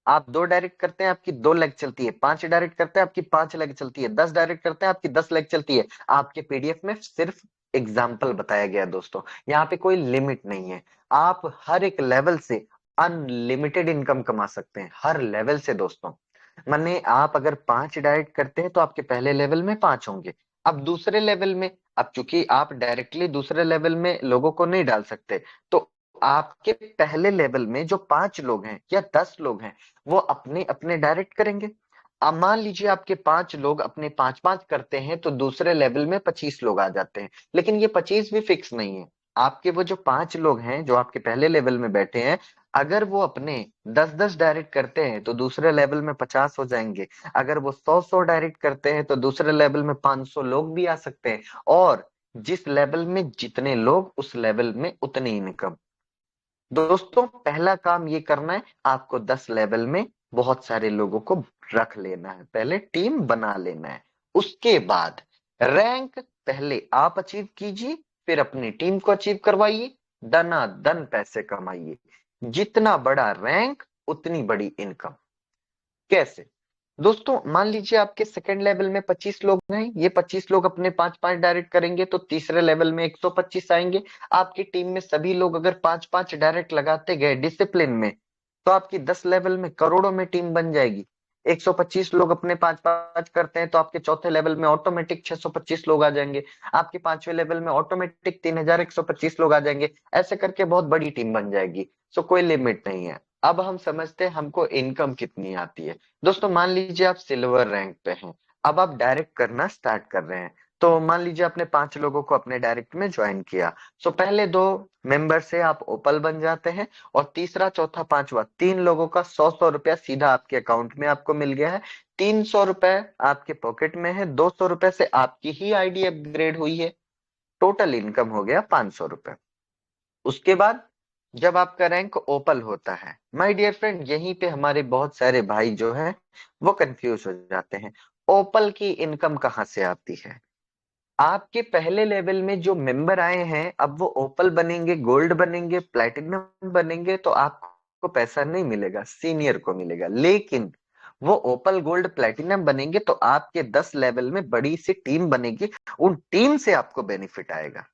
आप 2 डायरेक्ट करते हैं, आपकी 2 लेग चलती है, 5 डायरेक्ट करते हैं, आपकी 5 लेग चलती है, 10 डायरेक्ट करते हैं, आपकी 10 लेग चलती है। आपके पीडीएफ में सिर्फ एग्जाम्पल बताया गया दोस्तों, यहाँ पे कोई लिमिट नहीं है। आप हर एक लेवल से अनलिमिटेड इनकम कमा सकते हैं, हर लेवल से दोस्तों। माने आप अगर 5 डायरेक्ट करते हैं तो आपके पहले लेवल में 5 होंगे। अब दूसरे लेवल में, अब चूंकि आप डायरेक्टली दूसरे लेवल में लोगों को नहीं डाल सकते, तो आपके पहले लेवल में जो 5 लोग हैं या 10 लोग हैं वो अपने अपने डायरेक्ट करेंगे। अब मान लीजिए आपके 5 लोग अपने 5-5 करते हैं तो दूसरे लेवल में 25 लोग आ जाते हैं, लेकिन ये 25 भी फिक्स नहीं है। आपके वो जो 5 लोग हैं जो आपके पहले लेवल में बैठे हैं, अगर वो अपने 10-10 डायरेक्ट करते हैं तो दूसरे लेवल में 50 हो जाएंगे। अगर वो 100-100 डायरेक्ट करते हैं तो दूसरे लेवल में 500 लोग भी आ सकते हैं, और जिस लेवल में जितने लोग उस लेवल में उतनी इनकम। दोस्तों पहला काम ये करना है, आपको 10 लेवल में बहुत सारे लोगों को रख लेना है, पहले टीम बना लेना है। उसके बाद रैंक पहले आप अचीव कीजिए, फिर अपनी टीम को अचीव करवाइए, दनादन पैसे कमाइए। जितना बड़ा रैंक उतनी बड़ी इनकम। कैसे? दोस्तों मान लीजिए आपके सेकंड लेवल में 25 लोग हैं, ये 25 लोग अपने 5-5 डायरेक्ट करेंगे तो तीसरे लेवल में 125 आएंगे। आपकी टीम में सभी लोग अगर 5-5 डायरेक्ट लगाते गए डिसिप्लिन में, तो आपकी 10 लेवल में करोड़ों में टीम बन जाएगी। 125 लोग अपने 5-5 करते हैं तो आपके चौथे लेवल में ऑटोमेटिक 625 लोग आ जाएंगे। आपके 5वें लेवल में ऑटोमेटिक 3125 लोग आ जाएंगे। ऐसे करके बहुत बड़ी टीम बन जाएगी। सो कोई लिमिट नहीं है। अब हम समझते हैं हमको इनकम कितनी आती है। दोस्तों मान लीजिए आप सिल्वर रैंक पे हैं, अब आप डायरेक्ट करना स्टार्ट कर रहे हैं। तो मान लीजिए आपने 5 लोगों को अपने डायरेक्ट में ज्वाइन किया, सो पहले 2 मेंबर से आप ओपल बन जाते हैं, और तीसरा चौथा पांचवा 3 लोगों का 100-100 रुपया सीधा आपके अकाउंट में आपको मिल गया है। 300 रुपए आपके पॉकेट में है, 200 रुपए से आपकी ही आईडी अपग्रेड हुई है। टोटल इनकम हो गया 500 रुपए। उसके बाद जब आपका रैंक ओपल होता है, माय डियर फ्रेंड, यहीं पे हमारे बहुत सारे भाई जो हैं वो कंफ्यूज हो जाते हैं। ओपल की इनकम कहाँ से आती है? आपके पहले लेवल में जो मेंबर आए हैं, अब वो ओपल बनेंगे, गोल्ड बनेंगे, प्लैटिनम बनेंगे, तो आपको पैसा नहीं मिलेगा, सीनियर को मिलेगा। लेकिन वो ओपल गोल्ड प्लैटिनम बनेंगे तो आपके 10 लेवल में बड़ी सी टीम बनेगी, उन टीम से आपको बेनिफिट आएगा।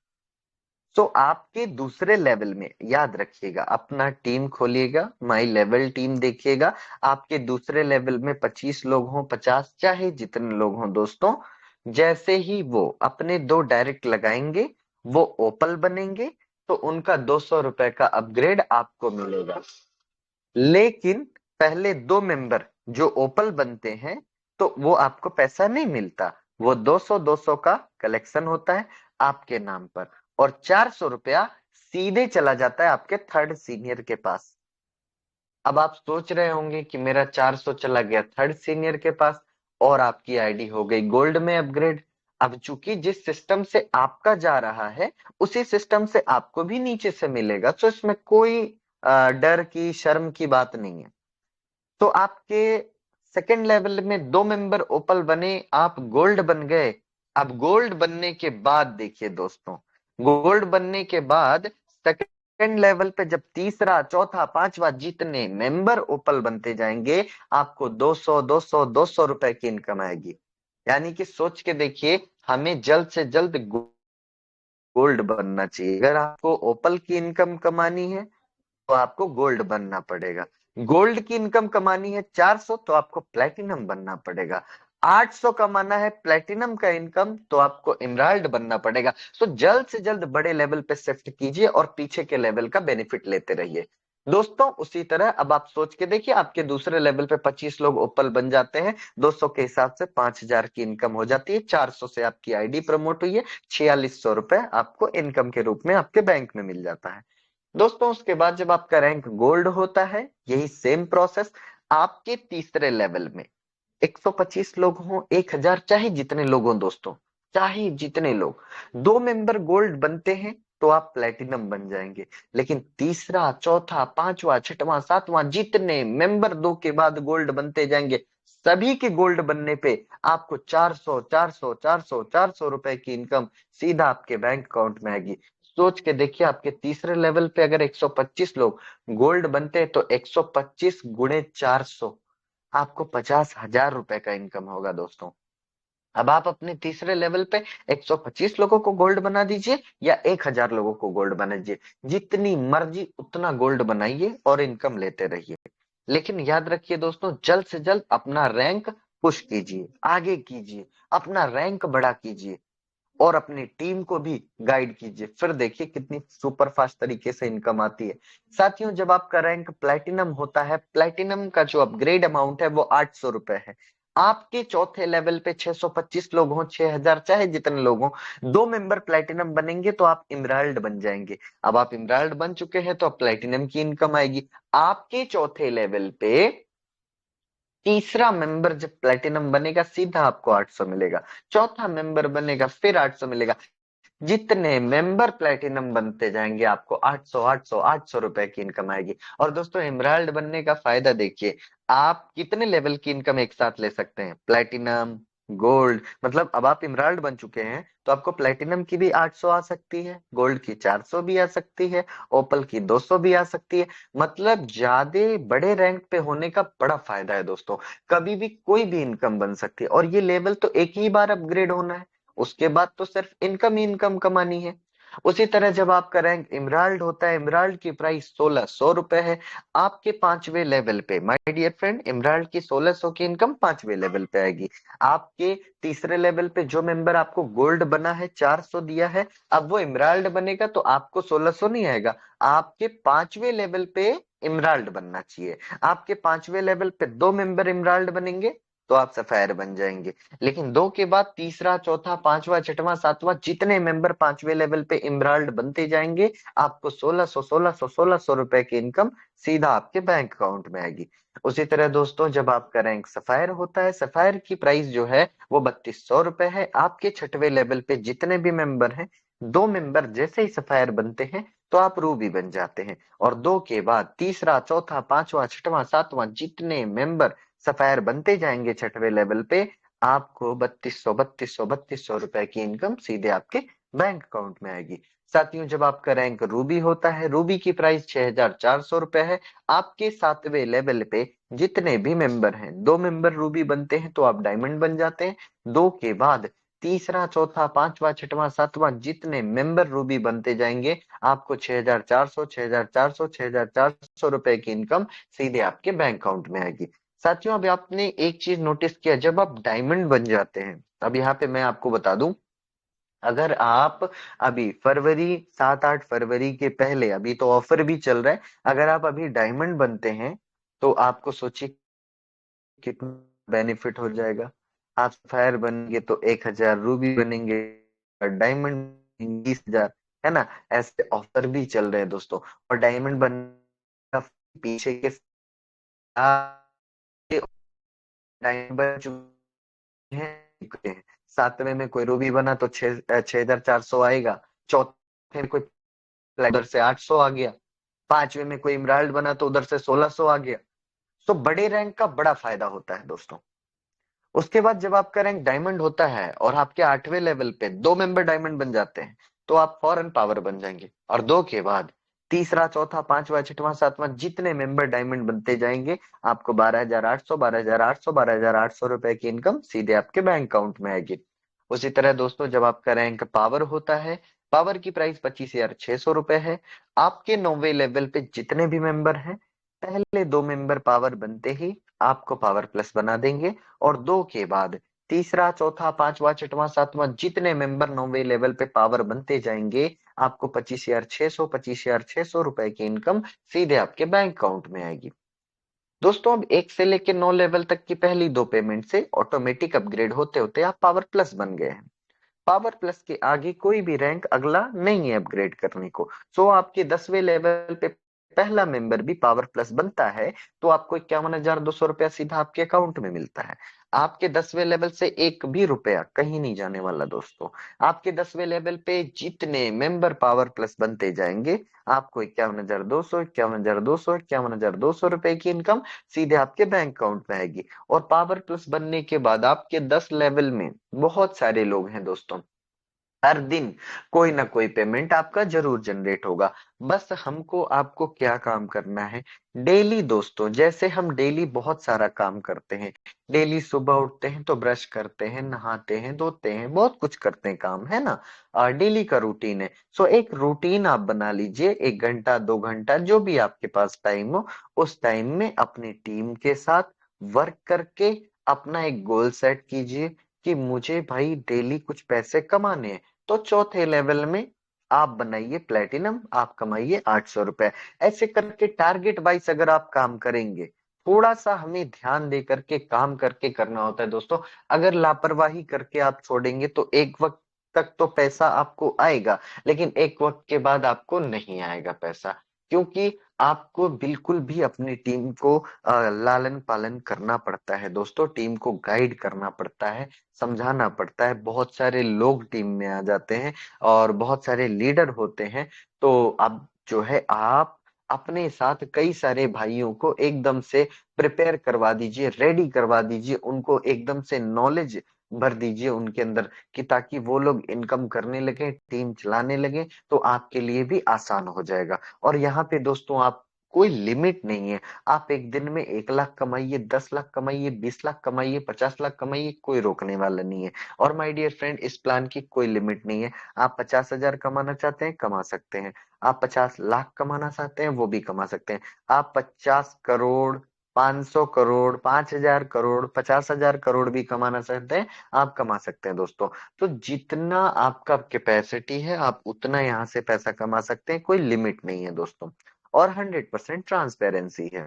तो आपके दूसरे लेवल में याद रखिएगा, अपना टीम खोलिएगा, माई लेवल टीम देखिएगा। आपके दूसरे लेवल में 25 लोग हों, 50, चाहे जितने लोग हों दोस्तों, जैसे ही वो अपने 2 डायरेक्ट लगाएंगे वो ओपल बनेंगे, तो उनका 200 रुपए का अपग्रेड आपको मिलेगा। लेकिन पहले 2 मेंबर जो ओपल बनते हैं तो वो आपको पैसा नहीं मिलता, वो 200-200 का कलेक्शन होता है आपके नाम पर, और 400 रुपया सीधे चला जाता है आपके थर्ड सीनियर के पास। अब आप सोच रहे होंगे कि मेरा 400 चला गया थर्ड सीनियर के पास और आपकी आईडी हो गई गोल्ड में अपग्रेड। अब चूंकि जिस सिस्टम से आपका जा रहा है उसी सिस्टम से आपको भी नीचे से मिलेगा, तो इसमें कोई डर की शर्म की बात नहीं है। तो आपके सेकंड लेवल में 2 मेंबर ओपल बने, आप गोल्ड बन गए। अब गोल्ड बनने के बाद देखिए दोस्तों, गोल्ड बनने के बाद सेकंड लेवल पे जब तीसरा चौथा पांचवा जितने मेंबर ओपल बनते जाएंगे, आपको 200 रुपए की इनकम आएगी। यानी कि सोच के देखिए, हमें जल्द से जल्द गोल्ड बनना चाहिए। अगर आपको ओपल की इनकम कमानी है तो आपको गोल्ड बनना पड़ेगा। गोल्ड की इनकम कमानी है 400 तो आपको प्लैटिनम बनना पड़ेगा। 800 कमाना है प्लैटिनम का इनकम तो आपको एमराल्ड बनना पड़ेगा। तो जल्द से जल्द बड़े लेवल पे शिफ्ट कीजिए और पीछे के लेवल का बेनिफिट लेते रहिए। दोस्तों उसी तरह अब आप सोच के देखिए, आपके दूसरे लेवल पे 25 लोग ओपल बन जाते हैं, 200 के हिसाब से 5000 की इनकम हो जाती है, 400 से आपकी आईडी प्रमोट हुई है, 4600 रुपए आपको इनकम के रूप में आपके बैंक में मिल जाता है। दोस्तों उसके बाद जब आपका रैंक गोल्ड होता है, यही सेम प्रोसेस आपके तीसरे लेवल में 125 लोग हों, 1000, चाहे जितने लोग हों दोस्तों, चाहे जितने लोग, 2 मेंबर गोल्ड बनते हैं तो आप प्लेटिनम बन जाएंगे। लेकिन तीसरा, चौथा, पांचवा, छठवां, सातवां, जितने मेंबर 2 के बाद गोल्ड बनते जाएंगे, सभी के गोल्ड बनने पे आपको 400 400 400 400 रुपए की इनकम सीधा आपके बैंक अकाउंट में आएगी। सोच के देखिए, आपके तीसरे लेवल पे अगर 125 लोग गोल्ड बनते हैं तो 125 गुणे 400, आपको 50,000 रुपए का इनकम होगा दोस्तों। अब आप अपने तीसरे लेवल पे 125 लोगों को गोल्ड बना दीजिए या 1000 लोगों को गोल्ड बना दीजिए, जितनी मर्जी उतना गोल्ड बनाइए और इनकम लेते रहिए। लेकिन याद रखिए दोस्तों, जल्द से जल्द अपना रैंक पुश कीजिए, आगे कीजिए, अपना रैंक बड़ा कीजिए और अपनी टीम को भी गाइड कीजिए, फिर देखिए कितनी सुपर फास्ट तरीके से इनकम आती है। साथियों जब आपका रैंक प्लैटिनम होता है, प्लैटिनम का जो अपग्रेड अमाउंट है वो 800 रुपए है। आपके चौथे लेवल पे 625 लोग हों, 6000, चाहे जितने लोग हों, 2 मेंबर प्लैटिनम बनेंगे तो आप इमराल्ड बन जाएंगे। अब आप इमराल्ड बन चुके हैं तो अब प्लैटिनम की इनकम आएगी। आपके चौथे लेवल पे तीसरा मेंबर जब प्लैटिनम बनेगा सीधा आपको 800 मिलेगा, चौथा मेंबर बनेगा फिर 800 मिलेगा। जितने मेंबर प्लेटिनम बनते जाएंगे आपको 800 800 800 रुपए की इनकम आएगी। और दोस्तों एमराल्ड बनने का फायदा देखिए, आप कितने लेवल की इनकम एक साथ ले सकते हैं, प्लेटिनम, गोल्ड, मतलब अब आप इमराल्ड बन चुके हैं तो आपको प्लेटिनम की भी 800 आ सकती है, गोल्ड की 400 भी आ सकती है, ओपल की 200 भी आ सकती है। मतलब ज्यादा बड़े रैंक पे होने का बड़ा फायदा है दोस्तों, कभी भी कोई भी इनकम बन सकती है और ये लेवल तो एक ही बार अपग्रेड होना है, उसके बाद तो सिर्फ इनकम ही इनकम कमानी है। उसी तरह जब आपका रैंक इमराल्ड होता है, इमराल्ड की प्राइस 1600 रुपए है। आपके 5वें लेवल पे माय डियर फ्रेंड, इमराल्ड की 1600 की इनकम 5वें लेवल पे आएगी। आपके तीसरे लेवल पे जो मेंबर आपको गोल्ड बना है, 400 दिया है, अब वो इमराल्ड बनेगा तो आपको 1600 नहीं आएगा, आपके 5वें लेवल पे इमराल्ड बनना चाहिए। आपके 5वें लेवल पे 2 मेंबर इमराल्ड बनेंगे तो आप सफायर बन जाएंगे। लेकिन 2 के बाद तीसरा, चौथा, पांचवा, छठवां, सातवां, जितने मेंबर 5वें लेवल पे इमराल्ड बनते जाएंगे, आपको 1600 रुपए की इनकम सीधा आपके बैंक अकाउंट में आएगी। उसी तरह दोस्तों जब आपका रैंक सफायर होता है, सफायर की प्राइस जो है वो 3200 रुपए है। आपके 6वें लेवल पे जितने भी मेंबर हैं, 2 मेंबर जैसे ही सफायर बनते हैं तो आप रूबी बन जाते हैं। और 2 के बाद तीसरा, चौथा, पांचवा, छठवां, सातवां, जितने मेंबर सफायर बनते जाएंगे 6वें लेवल पे, आपको 3200 रुपए की इनकम सीधे आपके बैंक अकाउंट में आएगी। साथियों जब आपका रैंक रूबी होता है, रूबी की प्राइस 6400 रुपए है। आपके 7वें लेवल पे जितने भी मेंबर हैं, 2 मेंबर रूबी बनते हैं तो आप डायमंड बन जाते हैं। 2 के बाद तीसरा, चौथा, पांचवा, छठवां, सातवां, जितने मेंबर रूबी बनते जाएंगे, आपको 6400 6400 6400 रुपए की इनकम सीधे आपके बैंक अकाउंट में आएगी। साथियों अभी आपने एक चीज नोटिस किया, जब आप डायमंड बन जाते हैं, अब यहाँ पे मैं आपको बता दूं, अगर आप अभी फरवरी 7-8 फरवरी के पहले, अभी तो ऑफर भी चल रहा है, अगर आप अभी डायमंड बनते हैं तो आपको सोचिए कितना बेनिफिट हो जाएगा। आप फायर बनेंगे तो 1000 रूबी बनेंगे, डायमंड 20,000, है ना। ऐसे ऑफर भी चल रहे हैं दोस्तों। और डायमंड बनने का पीछे के डायमंड बन चुके हैं, 7वें में कोई रूबी बना तो 6400 आएगा, चौथे में कोई उधर से 800 आ गया, 5वें में कोई इमराल्ड बना तो उधर से 1600 आ गया। तो बड़े रैंक का बड़ा फायदा होता है दोस्तों। उसके बाद जब आपका रैंक डायमंड होता है और आपके 8वें लेवल पे 2 मेंबर डायमंड बन जाते हैं तो आप फॉरन पावर बन जाएंगे। और 2 के बाद तीसरा, चौथा, पांचवा, छठवां, सातवां, जितने मेंबर डायमंड बनते जाएंगे, आपको 12,800 12,800 12,800 रुपए की इनकम सीधे आपके बैंक अकाउंट में आएगी। उसी तरह दोस्तों जब आपका रैंक पावर होता है, पावर की प्राइस 25,600 रुपए है। आपके 9वें लेवल पे जितने भी मेंबर हैं, पहले 2 मेंबर पावर बनते ही आपको पावर प्लस बना देंगे। और 2 के बाद तीसरा, चौथा, पांचवा, छठवां, सातवां, जितने मेंबर 9वें लेवल पे पावर बनते जाएंगे, आपको 25,600 रुपए की इनकम सीधे आपके बैंक अकाउंट में आएगी। दोस्तों अब 1 से लेके 9 लेवल तक की पहली 2 पेमेंट से ऑटोमेटिक अपग्रेड होते होते आप पावर प्लस बन गए हैं। पावर प्लस के आगे कोई भी रैंक अगला नहीं है अपग्रेड करने को। सो आपके 10वें लेवल पे पहला मेंबर भी पावर प्लस बनता है तो आपको 51,200 रुपया सीधा आपके अकाउंट में मिलता है। आपके 10वें लेवल से एक भी रुपया कहीं नहीं जाने वाला दोस्तों। आपके 10वें लेवल पे जितने मेंबर पावर प्लस बनते जाएंगे आपको 51,200, 51,200, 51,200 रुपए की इनकम सीधे आपके बैंक अकाउंट में आएगी। और पावर प्लस बनने के बाद आपके 10 लेवल में बहुत सारे लोग हैं दोस्तों, हर दिन कोई ना कोई पेमेंट आपका जरूर जनरेट होगा। बस हमको आपको क्या काम करना है डेली दोस्तों, जैसे हम डेली बहुत सारा काम करते हैं। डेली सुबह उठते हैं तो ब्रश करते हैं, नहाते हैं, धोते हैं, बहुत कुछ करते हैं काम, है ना। डेली का रूटीन है। सो एक रूटीन आप बना लीजिए, 1 घंटा 2 घंटा जो भी आपके पास टाइम हो, उस टाइम में अपनी टीम के साथ वर्क करके अपना एक गोल सेट कीजिए कि मुझे भाई डेली कुछ पैसे कमाने हैं। तो चौथे लेवल में आप बनाइए प्लेटिनम, आप कमाइए 800 रुपए। ऐसे करके टारगेट वाइज अगर आप काम करेंगे, थोड़ा सा हमें ध्यान दे करके काम करके करना होता है दोस्तों। अगर लापरवाही करके आप छोड़ेंगे तो एक वक्त तक तो पैसा आपको आएगा, लेकिन एक वक्त के बाद आपको नहीं आएगा पैसा, क्योंकि आपको बिल्कुल भी अपनी टीम को लालन पालन करना पड़ता है दोस्तों। टीम को गाइड करना पड़ता है, समझाना पड़ता है। बहुत सारे लोग टीम में आ जाते हैं और बहुत सारे लीडर होते हैं। तो अब जो है आप अपने साथ कई सारे भाइयों को एकदम से प्रिपेयर करवा दीजिए, रेडी करवा दीजिए, उनको एकदम से नॉलेज भर दीजिए उनके अंदर, कि ताकि वो लोग इनकम करने लगे, टीम चलाने लगे, तो आपके लिए भी आसान हो जाएगा। और यहाँ पे दोस्तों आप कोई लिमिट नहीं है। आप एक दिन में 1 लाख कमाइए, 10 लाख कमाइए, 20 लाख कमाइए, 50 लाख कमाइए, कोई रोकने वाला नहीं है। और माय डियर फ्रेंड, इस प्लान की कोई लिमिट नहीं है। आप 50,000 कमाना चाहते हैं, कमा सकते हैं। आप 50 लाख कमाना चाहते हैं, वो भी कमा सकते हैं। आप 50 करोड़, 500 करोड़, 5,000 करोड़, 50,000 करोड़ भी कमाना चाहते हैं, आप कमा सकते हैं दोस्तों। तो जितना आपका कैपेसिटी है आप उतना यहाँ से पैसा कमा सकते हैं, कोई लिमिट नहीं है दोस्तों। और 100% ट्रांसपेरेंसी है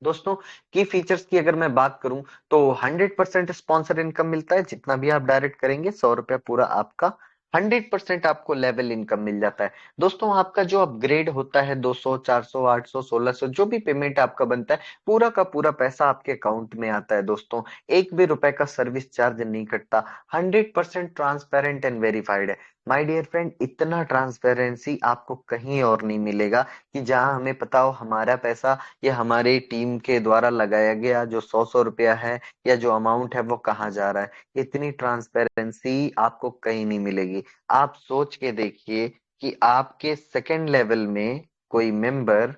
दोस्तों। की फीचर्स की अगर मैं बात करूं तो 100% स्पॉन्सर इनकम मिलता है। जितना भी आप डायरेक्ट करेंगे 100 रुपया पूरा आपका। 100% आपको लेवल इनकम मिल जाता है दोस्तों। आपका जो अपग्रेड होता है 200, 400, 800, 1600, जो भी पेमेंट आपका बनता है, पूरा का पूरा पैसा आपके अकाउंट में आता है दोस्तों। एक भी रुपए का सर्विस चार्ज नहीं कटता। 100% ट्रांसपेरेंट एंड वेरीफाइड है माय डियर फ्रेंड। इतना ट्रांसपेरेंसी आपको कहीं और नहीं मिलेगा, कि जहां हमें पता हो हमारा पैसा या हमारी टीम के द्वारा लगाया गया जो 100 रुपया है या जो अमाउंट है वो कहाँ जा रहा है। इतनी ट्रांसपेरेंसी आपको कहीं नहीं मिलेगी। आप सोच के देखिए कि आपके सेकंड लेवल में कोई मेंबर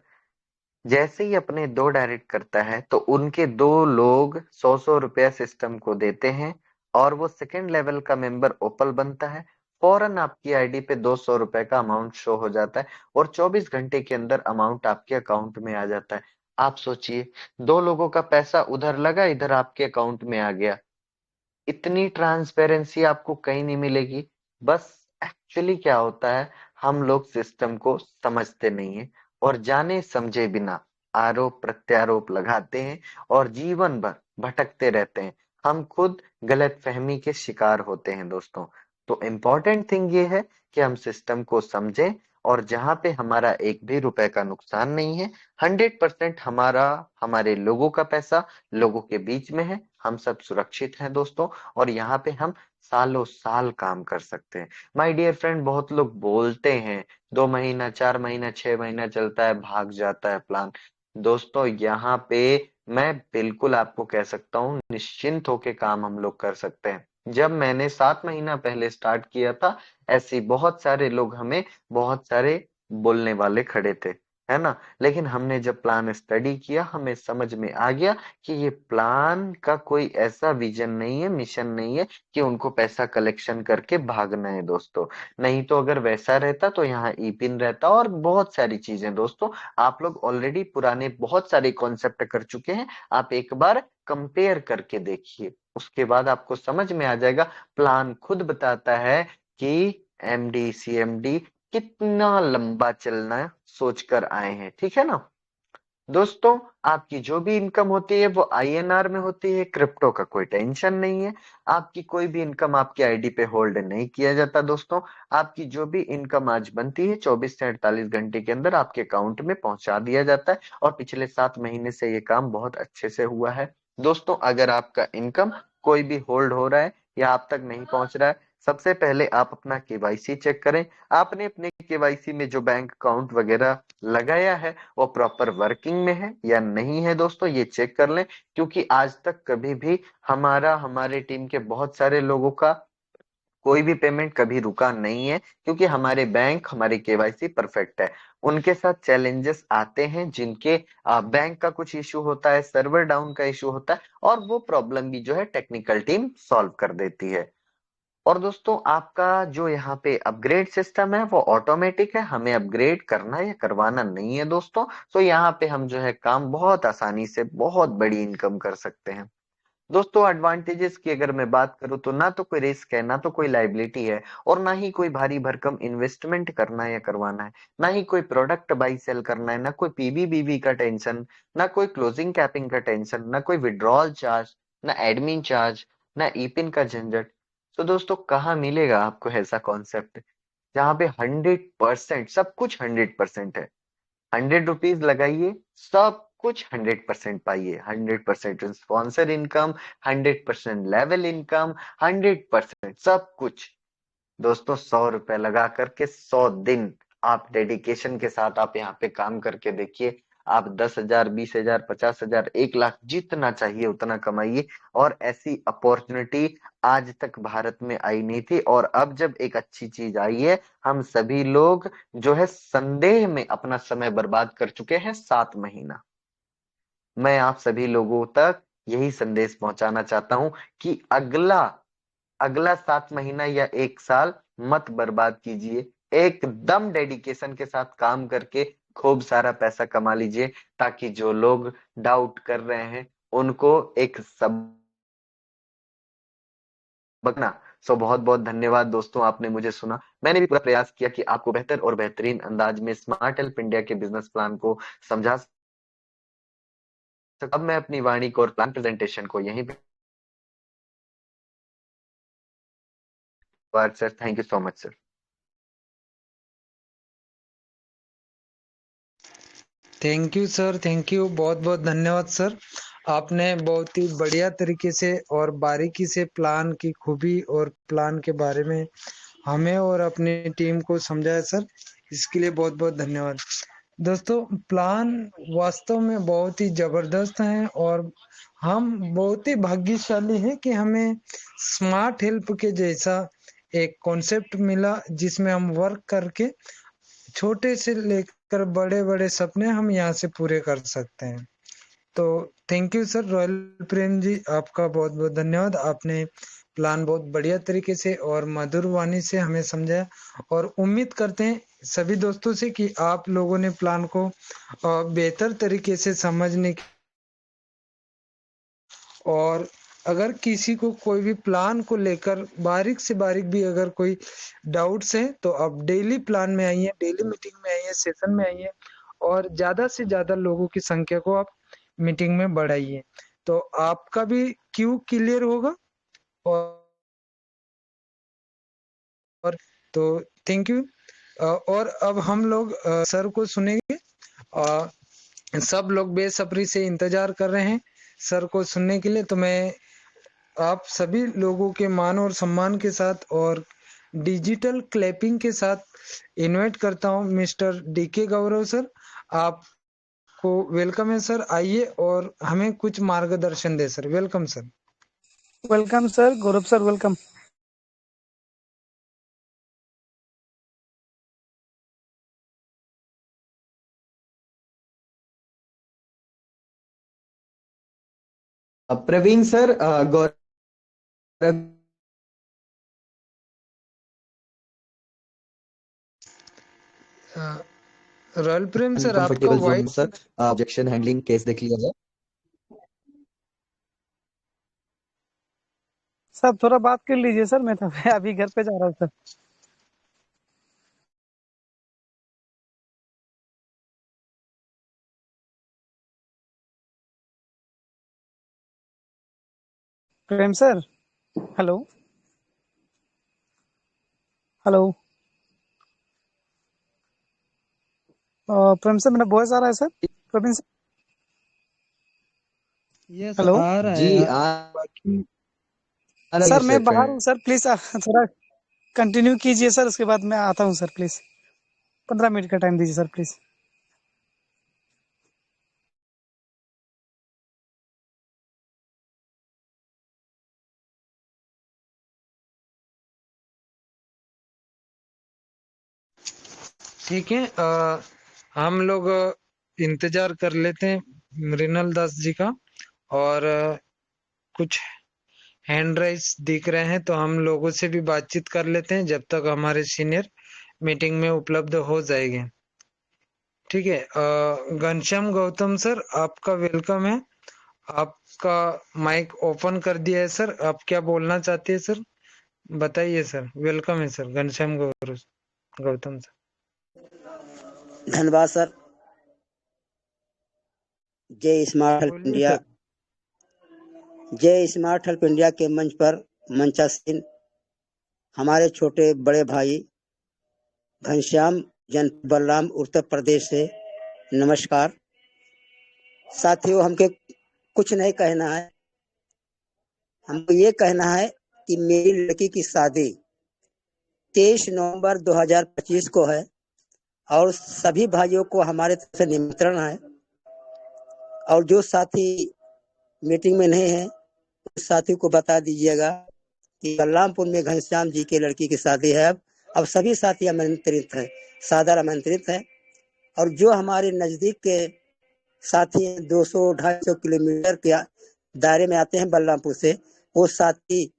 जैसे ही अपने 2 डायरेक्ट करता है तो उनके 2 लोग 100 रुपया सिस्टम को देते हैं, और वो सेकंड लेवल का मेंबर ओपल बनता है। फौरन आपकी आईडी पे 200 रुपए का अमाउंट शो हो जाता है और 24 घंटे के अंदर अमाउंट आपके अकाउंट में आ जाता है। आप सोचिए, 2 लोगों का पैसा उधर लगा, इधर आपके अकाउंट में आ गया। इतनी ट्रांसपेरेंसी आपको कहीं नहीं मिलेगी। बस एक्चुअली क्या होता है, हम लोग सिस्टम को समझते नहीं है और जाने समझे बिना आरोप प्रत्यारोप लगाते हैं और जीवन भर भटकते रहते हैं। हम खुद गलत फहमी के शिकार होते हैं दोस्तों। तो इम्पोर्टेंट थिंग ये है कि हम सिस्टम को समझें, और जहां पे हमारा एक भी रुपए का नुकसान नहीं है, 100% हमारा, हमारे लोगों का पैसा लोगों के बीच में है, हम सब सुरक्षित हैं दोस्तों। और यहाँ पे हम सालों साल काम कर सकते हैं। माय डियर फ्रेंड, बहुत लोग बोलते हैं 2 महीना, 4 महीना, 6 महीना चलता है, भाग जाता है प्लान। दोस्तों यहाँ पे मैं बिल्कुल आपको कह सकता हूँ, निश्चिंत होके काम हम लोग कर सकते हैं। जब मैंने 7 महीना पहले स्टार्ट किया था, ऐसे बहुत सारे लोग, हमें बहुत सारे बोलने वाले खड़े थे, है ना। लेकिन हमने जब प्लान स्टडी किया, हमें समझ में आ गया कि ये प्लान का कोई ऐसा विजन नहीं है, मिशन नहीं है कि उनको पैसा कलेक्शन करके भागना है दोस्तों। नहीं तो अगर वैसा रहता तो यहाँ ई पिन रहता और बहुत सारी चीजें दोस्तों। आप लोग ऑलरेडी पुराने बहुत सारे कॉन्सेप्ट कर चुके हैं, आप एक बार कंपेयर करके देखिए, उसके बाद आपको समझ में आ जाएगा। प्लान खुद बताता है कि एमडी सीएमडी कितना लंबा चलना सोच कर आए हैं, ठीक है ना। दोस्तों, आपकी जो भी इनकम होती है वो आईएनआर में होती है, क्रिप्टो का कोई टेंशन नहीं है। आपकी कोई भी इनकम आपकी आईडी पे होल्ड नहीं किया जाता दोस्तों। आपकी जो भी इनकम आज बनती है 24 से 48 घंटे के अंदर आपके अकाउंट में पहुंचा दिया जाता है, और पिछले 7 महीने से ये काम बहुत अच्छे से हुआ है। दोस्तों, अगर आपका इनकम कोई भी होल्ड हो रहा है या आप तक नहीं पहुंच रहा है, सबसे पहले आप अपना केवाईसी चेक करें। आपने अपने केवाईसी में जो बैंक अकाउंट वगैरह लगाया है वो प्रॉपर वर्किंग में है या नहीं है दोस्तों, ये चेक कर लें। क्योंकि आज तक कभी भी हमारे टीम के बहुत सारे लोगों का कोई भी पेमेंट कभी रुका नहीं है, क्योंकि हमारे बैंक हमारी केवाईसी परफेक्ट है। उनके साथ चैलेंजेस आते हैं, जिनके बैंक का कुछ इशू होता है, सर्वर डाउन का इशू होता है, और वो प्रॉब्लम भी जो है टेक्निकल टीम सॉल्व कर देती है। और दोस्तों, आपका जो यहाँ पे अपग्रेड सिस्टम है वो ऑटोमेटिक है, हमें अपग्रेड करना या करवाना नहीं है दोस्तों। तो यहाँ पे हम जो है काम बहुत आसानी से बहुत बड़ी इनकम कर सकते हैं। दोस्तों, एडवांटेजेस की अगर मैं बात करूं तो ना तो कोई रिस्क है, ना तो कोई लाइबिलिटी है, और ना ही कोई भारी भरकम इन्वेस्टमेंट करना है या करवाना है, ना ही कोई प्रोडक्ट बाई सेल करना है, ना कोई पीबीबीबी का टेंशन, ना कोई क्लोजिंग कैपिंग का टेंशन, ना कोई विड्रॉल चार्ज, ना एडमिन चार्ज, ना ईपिन का झंझट। तो दोस्तों, कहाँ मिलेगा आपको ऐसा कॉन्सेप्ट जहाँ पे 100% सब कुछ 100% है। 100 रुपीज लगाइए, सब कुछ 100% पाइए। 100% स्पॉन्सर इनकम, 100% लेवल इनकम, 100% सब कुछ। दोस्तों, 100 रुपए लगा करके 100 दिन आप डेडिकेशन के साथ आप यहाँ पे काम करके देखिए। आप 10,000, 20,000, 50,000, 1 लाख जितना चाहिए उतना कमाइए। और ऐसी अपॉर्चुनिटी आज तक भारत में आई नहीं थी, और अब जब एक अच्छी चीज आई है, हम सभी लोग जो है संदेह में अपना समय बर्बाद कर चुके हैं 7 महीना। मैं आप सभी लोगों तक यही संदेश पहुंचाना चाहता हूं कि अगला अगला 7 महीना या 1 साल मत बर्बाद कीजिए। एकदम डेडिकेशन के साथ काम करके खूब सारा पैसा कमा लीजिए, ताकि जो लोग डाउट कर रहे हैं उनको एक सबक ना। सो बहुत बहुत धन्यवाद दोस्तों, आपने मुझे सुना। मैंने भी पूरा प्रयास किया कि आपको बेहतर और बेहतरीन अंदाज में स्मार्ट हेल्प इंडिया के बिजनेस प्लान को समझा सकूं। अब मैं अपनी वाणी को और प्लान प्रेजेंटेशन को यहीं पे sir, thank you so much sir. Thank you sir, thank you, बहुत बहुत धन्यवाद सर। आपने बहुत ही बढ़िया तरीके से और बारीकी से प्लान की खूबी और प्लान के बारे में हमें और अपनी टीम को समझाया सर। इसके लिए बहुत बहुत धन्यवाद। दोस्तों, प्लान वास्तव में बहुत ही जबरदस्त है, और हम बहुत ही भाग्यशाली हैं कि हमें स्मार्ट हेल्प के जैसा एक कॉन्सेप्ट मिला, जिसमें हम वर्क करके छोटे से लेकर बड़े बड़े सपने हम यहाँ से पूरे कर सकते हैं। तो thank you sir. Royal Prem ji, आपका बहुत बहुत धन्यवाद। आपने प्लान बहुत बढ़िया तरीके से और मधुर वाणी से हमें समझाया, और उम्मीद करते हैं सभी दोस्तों से कि आप लोगों ने प्लान को बेहतर तरीके से समझने की, और अगर किसी को कोई भी प्लान को लेकर बारीक से बारीक भी अगर कोई डाउट्स है, तो आप डेली प्लान में आइए, डेली मीटिंग में आइए, सेशन में आइए, और ज्यादा से ज्यादा लोगों की संख्या को आप मीटिंग में बढ़ाइए, तो आपका भी क्यू क्लियर होगा। और तो थैंक यू। और अब हम लोग सर को सुनेंगे। सब लोग बेसब्री से इंतजार कर रहे हैं सर को सुनने के लिए। तो मैं आप सभी लोगों के मान और सम्मान के साथ और डिजिटल क्लैपिंग के साथ इनवाइट करता हूं मिस्टर डीके गौरव सर। आपको वेलकम है सर, आइए और हमें कुछ मार्गदर्शन दे sir. Welcome sir. Welcome sir, Gaurav sir, welcome. Praveen sir, Gaurav Royal Prem sir, आपका कंफर्टेबल जोन में voice sir, objection handling case देख लिया जाए। सर थोड़ा बात कर लीजिए सर, मैं तो अभी घर पे जा रहा हूँ sir. Prem sir, hello hello. Prem sir, मेरा वॉइस आ रहा है sir? Praveen sir, yes hello आ रहा जी है। आ बाकी रही है सर। मैं बाहर फ्रेंड। हूँ सर, प्लीज थोड़ा कंटिन्यू कीजिए सर, उसके बाद मैं आता हूँ सर, प्लीज 15 मिनट का टाइम दीजिए सर, प्लीज। ठीक है, हम लोग इंतजार कर लेते हैं मृणाल दास जी का। और कुछ हैंड राइज दिख रहे हैं तो हम लोगों से भी बातचीत कर लेते हैं जब तक हमारे सीनियर मीटिंग में उपलब्ध हो जाएंगे। ठीक है, घनश्याम गौतम सर, आपका वेलकम है। आपका माइक ओपन कर दिया है सर, आप क्या बोलना चाहते हैं सर? बताइए सर। वेलकम है सर घनश्याम गौतम सर। धन्यवाद सर। जय स्मार्ट हेल्प बोलिए इंडिया। सर। जय स्मार्ट हेल्प इंडिया के मंच पर मंचासीन हमारे छोटे बड़े भाई घनश्याम जन बलराम उत्तर प्रदेश से नमस्कार। साथियों, हमके कुछ नहीं कहना है, हमको ये कहना है कि मेरी लड़की की शादी 23 नवंबर 2025 को है और सभी भाइयों को हमारे तरफ से निमंत्रण है। और जो साथी मीटिंग में नहीं है उस साथी को बता दीजिएगा कि बलरामपुर में घनश्याम जी के लड़की की शादी है। अब सभी साथी आमंत्रित हैं, सादर आमंत्रित हैं। और जो हमारे नजदीक के साथी 200-250 किलोमीटर के दायरे में आते हैं बलरामपुर से, वो साथी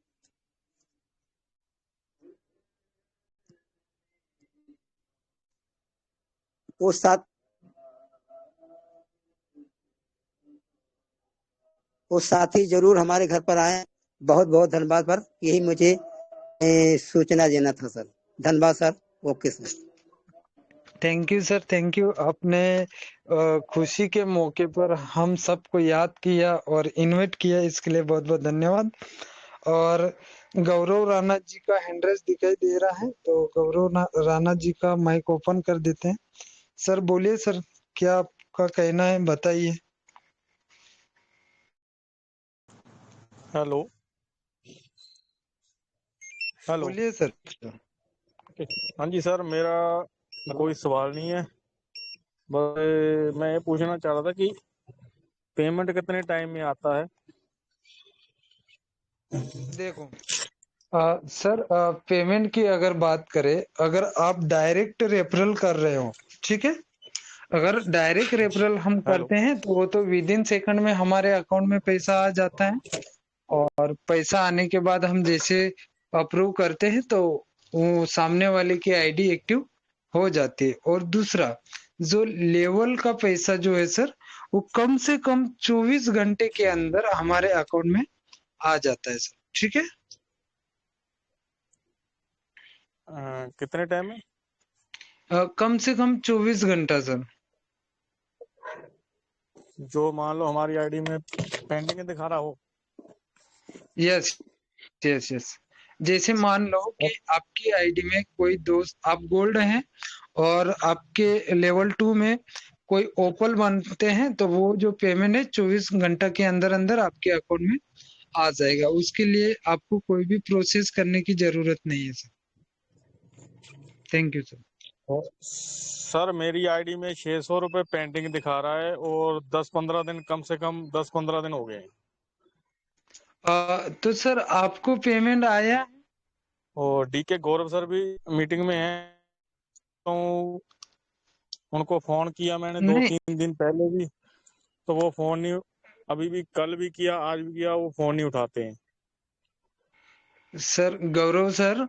वो साथ वो साथी जरूर हमारे घर पर आए। बहुत बहुत धन्यवाद सर, यही मुझे सूचना देना था सर। धन्यवाद sir. Okay sir. Thank you sir, thank you. आपने खुशी के मौके पर हम सबको याद किया और इनवाइट किया, इसके लिए बहुत बहुत धन्यवाद। और गौरव राणा जी का हैंड रेस दिखाई दे रहा है, तो राणा जी का माइक ओपन कर देते हैं। सर बोलिए सर, क्या आपका कहना है, बताइए। Hello hello. बोलिए सर। हाँ जी सर, मेरा कोई सवाल नहीं है, बस मैं ये पूछना चाह रहा था कि पेमेंट कितने टाइम में आता है? देखो सर, पेमेंट की अगर बात करें, अगर आप डायरेक्ट रेफरल कर रहे हो, ठीक है, अगर डायरेक्ट रेफरल हम हेलो। करते हैं तो वो तो विद इन सेकंड में हमारे अकाउंट में पैसा आ जाता है। और पैसा आने के बाद हम जैसे अप्रूव करते हैं तो वो सामने वाले की आईडी एक्टिव हो जाती है। और दूसरा, जो लेवल का पैसा जो है सर, वो कम से कम 24 घंटे के अंदर हमारे अकाउंट में आ जाता है सर। ठीक है, कितने टाइम में? कम से कम 24 घंटा सर। जो मान लो हमारी आईडी में पेंडिंग दिखा रहा हो। Yes yes yes. जैसे मान लो कि आपकी आईडी में कोई दोस्त, आप गोल्ड हैं और आपके लेवल 2 में कोई ओपल बनते हैं, तो वो जो पेमेंट है 24 घंटा के अंदर अंदर आपके अकाउंट में आ जाएगा। उसके लिए आपको कोई भी प्रोसेस करने की जरूरत नहीं है sir. Thank you sir. Sir मेरी आईडी में 600 रुपये पेंडिंग दिखा रहा है और 10-15 दिन, कम से कम 10-15 दिन हो गए हैं। तो सर आपको पेमेंट आया है? और डीके गौरव सर भी मीटिंग में हैं, तो उनको फोन किया मैंने नहीं 2-3 दिन पहले भी, तो वो फोन नहीं, अभी भी कल भी किया, आज भी किया, वो फोन नहीं उठाते हैं। सर, गौरव सर,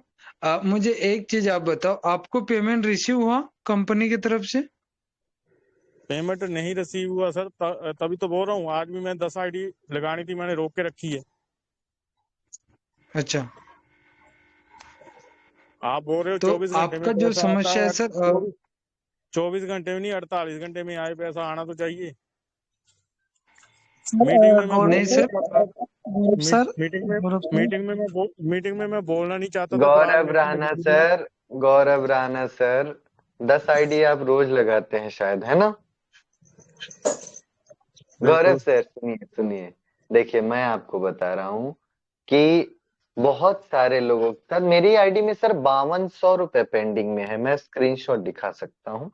मुझे एक चीज आप बताओ, आपको पेमेंट रिसीव हुआ कंपनी की तरफ से? पेमेंट नहीं रिसीव हुआ सर, तभी तो बोल रहा हूँ, आज भी मैं 10 आईडी लगानी थी, मैंने रोक के रखी है। अच्छा, आप बोल रहे हो तो 24 घंटे में आपका जो पैसा आता समस्या है है। सर, 24 घंटे में नहीं, 48 घंटे में आए पैसा आना तो चाहिए। मीटिंग में मैं गौरव नहीं सर, सर मीटिंग में गौरव सर मीटिंग में मैं बोलना नहीं चाहता था, पर आज गौरव मेरे को राणा मजबूरी में। सर, गौरव राणा सर, 10 आईडी आप रोज लगाते हैं शायद, है ना? गौरव बिल्कुल सर सुनिए सुनिए, देखिए मैं आपको बता रहा हूँ कि बहुत सारे लोगों के साथ मेरी आईडी में सर 5200 रुपए पेंडिंग में है, मैं स्क्रीनशॉट दिखा सकता हूँ।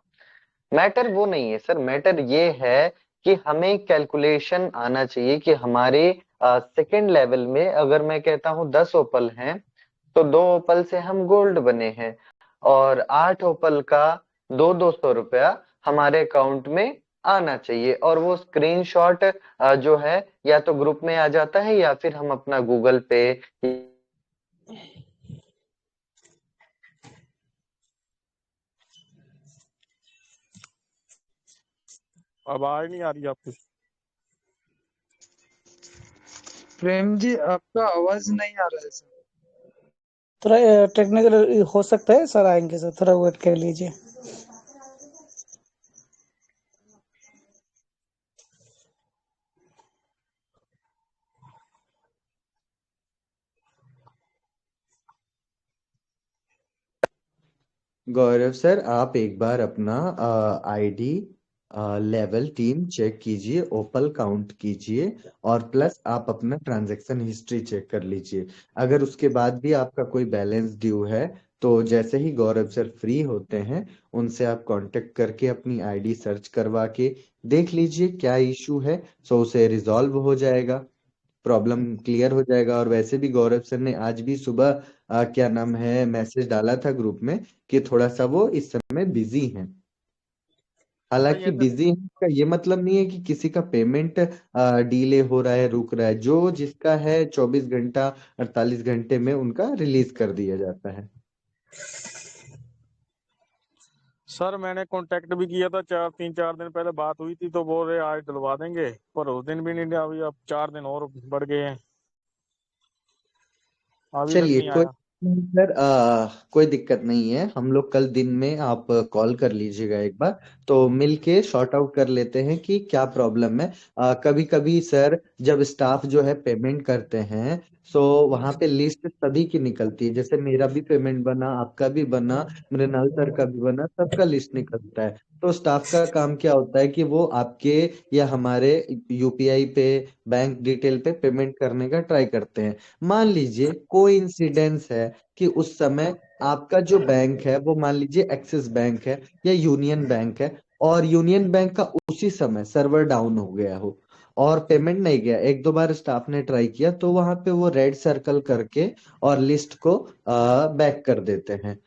मैटर वो नहीं है सर, मैटर ये है कि हमें कैलकुलेशन आना चाहिए कि हमारे सेकंड लेवल में अगर मैं कहता हूँ 10 ओपल हैं तो 2 ओपल से हम गोल्ड बने हैं, और 8 ओपल का 200 रुपया हमारे अकाउंट में आना चाहिए, और वो स्क्रीनशॉट जो है या तो ग्रुप में आ जाता है या फिर हम अपना गूगल पे। आवाज नहीं आ रही आपकी। प्रेम जी आपका आवाज नहीं आ रहा है सर। थोड़ा टेक्निकल हो सकता है सर, आएंगे सर, थोड़ा वेट कर लीजिए। गौरव सर, आप एक बार अपना आईडी लेवल टीम चेक कीजिए, ओपल काउंट कीजिए, और प्लस आप अपना ट्रांजैक्शन हिस्ट्री चेक कर लीजिए। अगर उसके बाद भी आपका कोई बैलेंस ड्यू है तो जैसे ही गौरव सर फ्री होते हैं उनसे आप कांटेक्ट करके अपनी आईडी सर्च करवा के देख लीजिए क्या इशू है, सो उसे रिजॉल्व हो जाएगा, प्रॉब्लम क्लियर हो जाएगा। और वैसे भी गौरव सर ने आज भी सुबह क्या नाम है मैसेज डाला था ग्रुप में कि थोड़ा सा वो इस समय बिजी हैं। नहीं हालांकि ऐसा बिजी का ये मतलब नहीं है कि किसी का पेमेंट डीले हो रहा है, रुक रहा है। जो जिसका है 24 घंटा 48 घंटे में उनका रिलीज कर दिया जाता है। सर, मैंने कांटेक्ट भी किया था, 3-4 दिन पहले बात हुई थी, तो बोल रहे आज दिलवा देंगे, पर उस दिन भी नहीं दिया। अभी अब 4 दिन और बढ़ गए हैं, अभी तक चलिए नहीं कोई आया। नहीं सर, कोई दिक्कत नहीं है। हम लोग कल दिन में आप कॉल कर लीजिएगा एक बार, तो मिलके सॉर्ट आउट कर लेते हैं कि क्या प्रॉब्लम है। कभी कभी सर जब स्टाफ जो है पेमेंट करते हैं सो वहां पे लिस्ट सभी की निकलती है, जैसे मेरा भी पेमेंट बना, आपका भी बना, मृणाल सर का भी बना, सबका लिस्ट निकलता है। तो स्टाफ का काम क्या होता है कि वो आपके या हमारे यूपीआई पे, बैंक डिटेल पे पेमेंट करने का ट्राई करते हैं। मान लीजिए कोई इंसिडेंस है कि उस समय आपका जो बैंक है वो मान लीजिए एक्सिस बैंक है या यूनियन बैंक है, और यूनियन बैंक का उसी समय सर्वर डाउन हो गया हो और पेमेंट नहीं गया, एक दो बार स्टाफ ने ट्राई किया, तो वहां पे वो रेड सर्कल करके और लिस्ट को बैक कर देते हैं।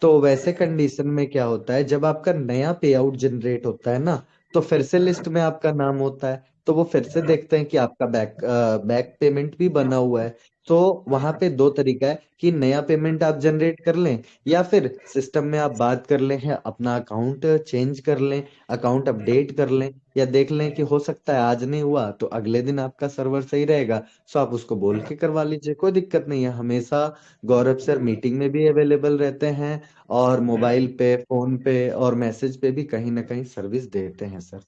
तो वैसे कंडीशन में क्या होता है, जब आपका नया पे आउट जनरेट होता है ना, तो फिर से लिस्ट में आपका नाम होता है, तो वो फिर से देखते हैं कि आपका बैक पेमेंट भी बना हुआ है। तो वहां पे दो तरीका है कि नया पेमेंट आप जनरेट कर लें या फिर सिस्टम में आप बात कर लें, है अपना अकाउंट चेंज कर लें, अकाउंट अपडेट कर लें, या देख लें कि हो सकता है आज नहीं हुआ तो अगले दिन आपका सर्वर सही रहेगा, सो आप उसको बोल के करवा लीजिए, कोई दिक्कत नहीं है। हमेशा गौरव सर मीटिंग में भी अवेलेबल रहते हैं और मोबाइल पे, फोन पे और मैसेज पे भी कहीं ना कहीं सर्विस देते हैं सर।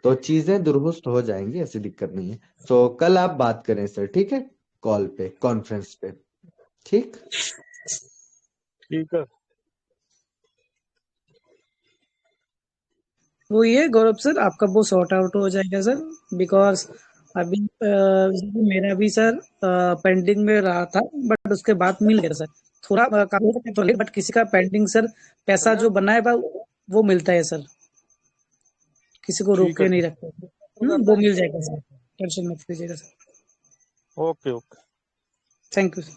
तो चीजें दुरुस्त हो जाएंगी, ऐसी दिक्कत नहीं है। तो कल आप बात करें सर, ठीक है, कॉल पे, कॉन्फ्रेंस पे, ठीक। ठीक है। वो ये गौरव सर, आपका वो सॉर्ट आउट हो जाएगा सर, बिकॉज अभी मेरा भी सर पेंडिंग में रहा था, बट उसके बाद मिल गया सर। थोड़ा काफी तो लेट, बट किसी का पेंडिंग सर पैसा जो बना है वो मिलता है सर, किसी को रोक ठीक है के नहीं सर। रखते। वो मिल जाएगा सर, टेंशन मत लीजिएगा sir. Okay okay. Thank you sir.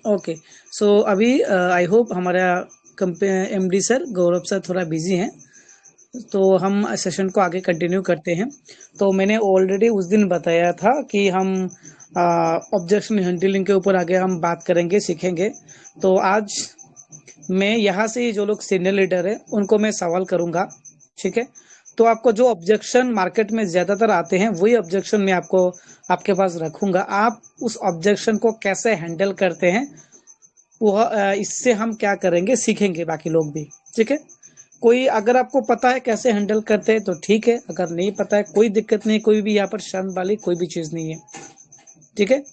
Okay, so अभी आई होप हमारा एमडी सर गौरव सर थोड़ा बिजी हैं, तो हम सेशन को आगे कंटिन्यू करते हैं। तो मैंने ऑलरेडी उस दिन बताया था कि हम ऑब्जेक्शन हैंडलिंग के ऊपर आगे हम बात करेंगे, सीखेंगे। तो आज मैं यहाँ से जो लोग सीनियर लीडर है उनको मैं सवाल करूंगा, ठीक है। तो आपको जो ऑब्जेक्शन मार्केट में ज्यादातर आते हैं वही ऑब्जेक्शन मैं आपको आपके पास रखूंगा। आप उस ऑब्जेक्शन को कैसे हैंडल करते हैं वो इससे हम क्या करेंगे सीखेंगे बाकी लोग भी, ठीक है। कोई अगर आपको पता है कैसे हैंडल करते हैं तो ठीक है, अगर नहीं पता है कोई दिक्कत नहीं, कोई भी यहाँ पर शर्म वाली कोई भी चीज नहीं है, ठीक है।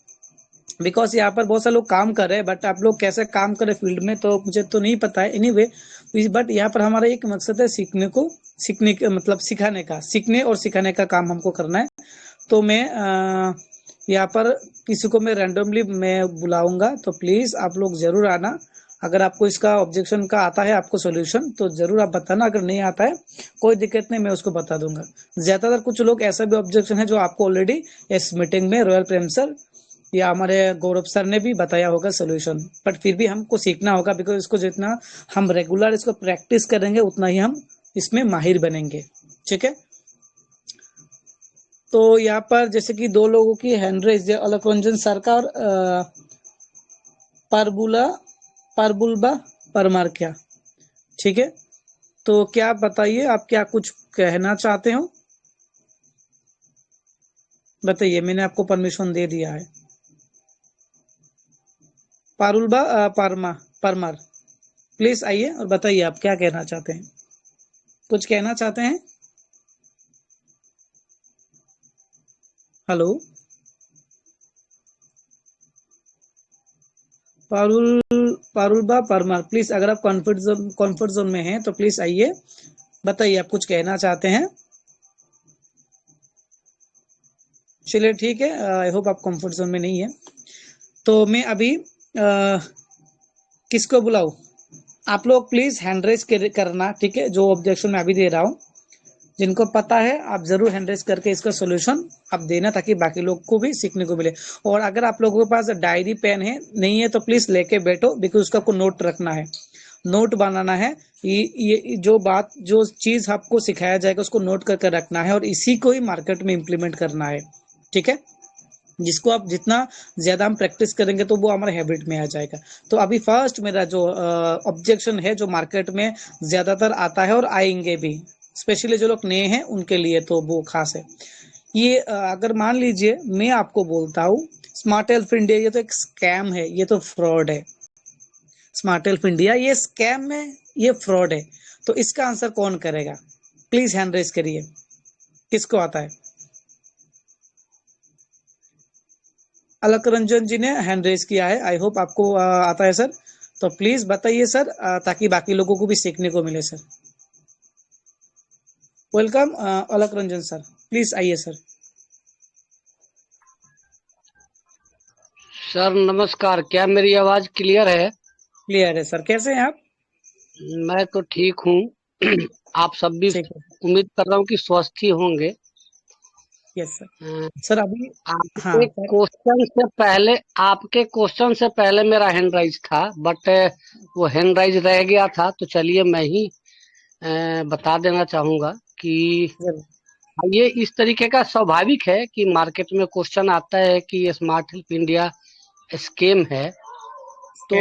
बिकॉज यहाँ पर बहुत सारे लोग काम कर रहे हैं, बट आप लोग कैसे काम कर रहे फील्ड में तो मुझे तो नहीं पता है, एनीवे बट यहाँ पर हमारा एक मकसद है सीखने का मतलब सिखाने का, सीखने और सिखाने का काम हमको करना है। तो मैं यहाँ पर किसी को मैं रैंडमली मैं बुलाऊंगा, तो प्लीज आप लोग जरूर आना। अगर आपको इसका ऑब्जेक्शन का आता है आपको सोल्यूशन तो जरूर आप बताना, अगर नहीं आता है कोई दिक्कत नहीं, मैं उसको बता दूंगा। ज्यादातर कुछ लोग ऐसा भी ऑब्जेक्शन है जो आपको ऑलरेडी इस मीटिंग में रॉयल प्रेम सर या हमारे गौरव सर ने भी बताया होगा सोल्यूशन, बट फिर भी हमको सीखना होगा, बिकॉज इसको जितना हम रेगुलर इसको प्रैक्टिस करेंगे उतना ही हम इसमें माहिर बनेंगे, ठीक है। तो यहाँ पर जैसे कि 2 लोगों की हैंड रेज है, अलक रंजन सर का और पारबुलबा परमार क्या, ठीक है। तो क्या बताइए आप क्या कुछ कहना चाहते हो, बताइए, मैंने आपको परमिशन दे दिया है। पारुलबा परमार प्लीज आइए और बताइए आप क्या कहना चाहते हैं, कुछ कहना चाहते हैं। हेलो पारुलबा परमार, प्लीज अगर आप कॉन्फर्ट जोन में हैं तो प्लीज आइए, बताइए आप कुछ कहना चाहते हैं। चलिए ठीक है, आई होप आप कंफर्ट जोन में नहीं है। तो मैं अभी किसको बुलाऊं, आप लोग प्लीज हैंड रेज करना, ठीक है। जो ऑब्जेक्शन मैं अभी दे रहा हूँ जिनको पता है आप जरूर हैंड रेज करके इसका सोल्यूशन आप देना, ताकि बाकी लोग को भी सीखने को मिले। और अगर आप लोगों के पास डायरी पेन है नहीं है तो प्लीज लेके बैठो, बिकॉज उसका को नोट रखना है, नोट बनाना है। ये जो चीज आपको सिखाया जाएगा उसको नोट करके रखना है और इसी को ही मार्केट में इम्प्लीमेंट करना है, ठीक है। जिसको आप जितना ज्यादा हम प्रैक्टिस करेंगे तो वो हमारे हैबिट में आ जाएगा। तो अभी फर्स्ट मेरा जो ऑब्जेक्शन है जो मार्केट में ज्यादातर आता है और आएंगे भी, स्पेशली जो लोग नए हैं उनके लिए तो वो खास है। ये अगर मान लीजिए मैं आपको बोलता हूँ स्मार्ट हेल्थ इंडिया ये तो एक स्कैम है, ये तो फ्रॉड है। स्मार्ट हेल्थ इंडिया ये स्कैम है, ये फ्रॉड है, तो इसका आंसर कौन करेगा, प्लीज हैंड रेज करिए, किसको आता है। अलक रंजन जी ने हैंड रेज किया है, आई होप आपको आता है सर, तो प्लीज बताइए सर, ताकि बाकी लोगों को भी सीखने को मिले sir. Welcome Alak Ranjan sir, please आइए सर। सर नमस्कार, क्या मेरी आवाज क्लियर है? क्लियर है सर, कैसे हैं आप? मैं तो ठीक हूँ। आप सब भी उम्मीद कर रहा हूँ कि स्वस्थ ही होंगे। Yes sir. सर अभी आपके क्वेश्चन से पहले मेरा हैंड राइज था, बट वो हैंड राइज रह गया था, तो चलिए मैं ही बता देना चाहूंगा कि ये इस तरीके का स्वाभाविक है कि मार्केट में क्वेश्चन आता है कि स्मार्ट हेल्थ इंडिया स्कीम है, तो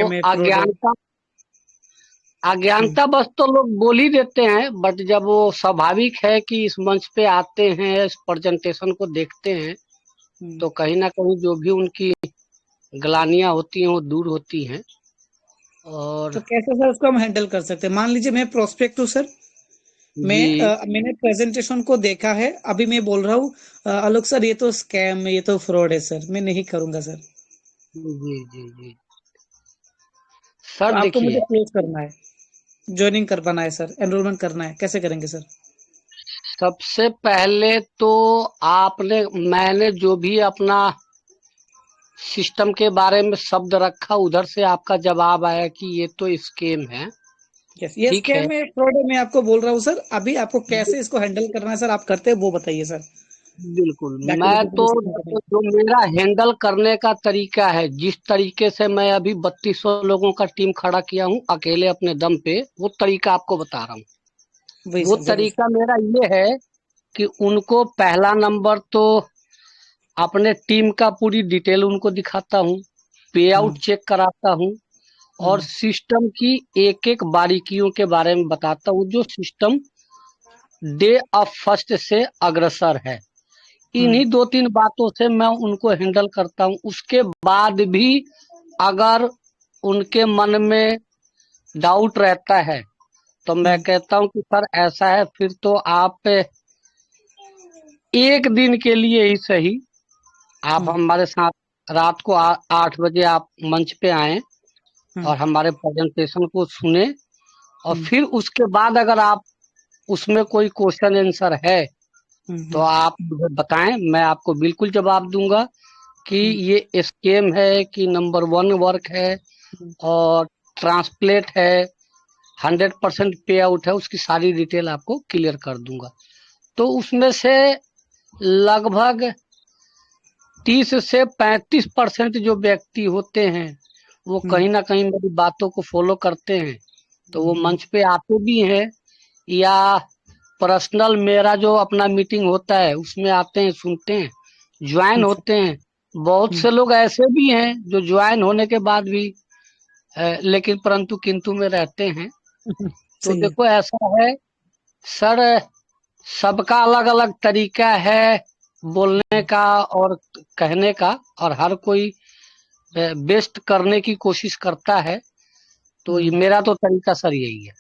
अज्ञानता बस तो लोग बोल ही देते हैं, बट जब वो स्वाभाविक है कि इस मंच पे आते हैं, इस प्रेजेंटेशन को देखते हैं, तो कहीं ना कहीं जो भी उनकी ग्लानियां होती हैं वो दूर होती हैं। और तो कैसे सर उसको हम हैंडल कर सकते हैं? मान लीजिए मैं प्रोस्पेक्ट हूँ सर, मैंने प्रेजेंटेशन को देखा है, अभी मैं बोल रहा हूँ आलोक सर ये तो स्कैम है, ये तो फ्रॉड है सर, मैं नहीं करूंगा सर। जी सर, तो आपको मुझे देखिए क्लोज करना है, ज्वाइनिंग करवाना है सर, एनरोलमेंट करना है, कैसे करेंगे सर? सबसे पहले तो मैंने जो भी अपना सिस्टम के बारे में शब्द रखा, उधर से आपका जवाब आया कि ये तो स्कीम है। ये स्कैम है, फ्रॉड है, मैं आपको बोल रहा हूँ सर। अभी आपको कैसे इसको हैंडल करना है सर, आप करते हैं वो बताइए सर। बिल्कुल, मैं तो जो मेरा हैंडल करने का तरीका है, जिस तरीके से मैं अभी 3200 लोगों का टीम खड़ा किया हूँ अकेले अपने दम पे, वो तरीका आपको बता रहा हूँ। वो तरीका मेरा ये है कि उनको पहला नंबर तो अपने टीम का पूरी डिटेल उनको दिखाता हूँ, पे आउट चेक कराता हूँ और सिस्टम की एक एक बारीकियों के बारे में बताता हूँ, जो सिस्टम डे ऑफ फर्स्ट से अग्रसर है। इन्हीं 2-3 बातों से मैं उनको हैंडल करता हूँ। उसके बाद भी अगर उनके मन में डाउट रहता है तो मैं कहता हूँ कि सर ऐसा है, फिर तो आप एक दिन के लिए ही सही आप हमारे साथ रात को 8 बजे आप मंच पे आए और हमारे प्रेजेंटेशन को सुने, और फिर उसके बाद अगर आप उसमें कोई क्वेश्चन आंसर है तो आप मुझे बताएं, मैं आपको बिल्कुल जवाब दूंगा कि ये स्कैम है कि नंबर 1 वर्क है और ट्रांसप्लेट है, 100% पे आउट है, उसकी सारी डिटेल आपको क्लियर कर दूंगा। तो उसमें से लगभग 30 से 35% जो व्यक्ति होते हैं वो कहीं ना कहीं मेरी बातों को फॉलो करते हैं, तो वो मंच पे आते भी हैं या पर्सनल मेरा जो अपना मीटिंग होता है उसमें आते हैं, सुनते हैं, ज्वाइन होते हैं। बहुत से लोग ऐसे भी हैं जो ज्वाइन होने के बाद भी लेकिन परंतु किंतु में रहते हैं। तो देखो ऐसा है सर, सबका अलग अलग तरीका है बोलने का और कहने का, और हर कोई बेस्ट करने की कोशिश करता है। तो मेरा तो तरीका सर यही है।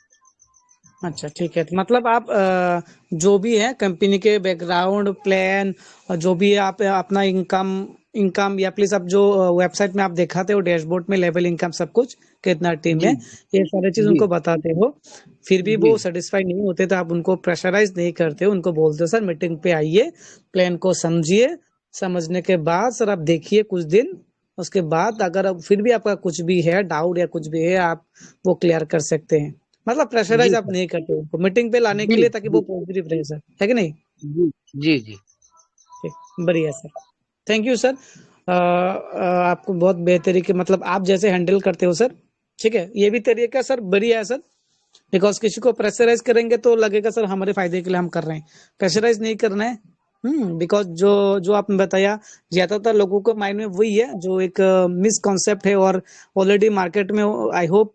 अच्छा ठीक है, तो मतलब आप जो भी है कंपनी के बैकग्राउंड प्लान और जो भी है आप अपना इनकम या प्लीज आप जो वेबसाइट में आप दिखाते हो डैशबोर्ड में लेवल इनकम सब कुछ कितना टीम है, ये सारी चीज उनको बताते हो, फिर भी वो सेटिस्फाई नहीं होते तो आप उनको प्रेशराइज नहीं करते हो, उनको बोलते हो सर मीटिंग पे आइए, प्लान को समझिए, समझने के बाद सर आप देखिए कुछ दिन, उसके बाद अगर फिर भी आपका कुछ भी है डाउट या कुछ भी है आप वो क्लियर कर सकते हैं। मतलब प्रेशराइज आप नहीं करते उनको मीटिंग पे लाने के लिए ताकि वो पॉजिटिव रहे सर, है कि नहीं? जी जी ठीक, बढ़िया सर, थैंक यू सर। आपको बहुत बेहतरी के मतलब आप जैसे हैंडल करते हो सर, ठीक है, ये भी तरीका सर बढ़िया है सर, बिकॉज किसी को प्रेशराइज करेंगे तो लगेगा सर हमारे फायदे के लिए हम कर रहे हैं, प्रेशराइज नहीं करना है। बिकॉज जो आपने बताया ज्यादातर लोगों को माइंड में वही है जो एक मिसकॉन्सेप्ट है, और ऑलरेडी मार्केट में आई होप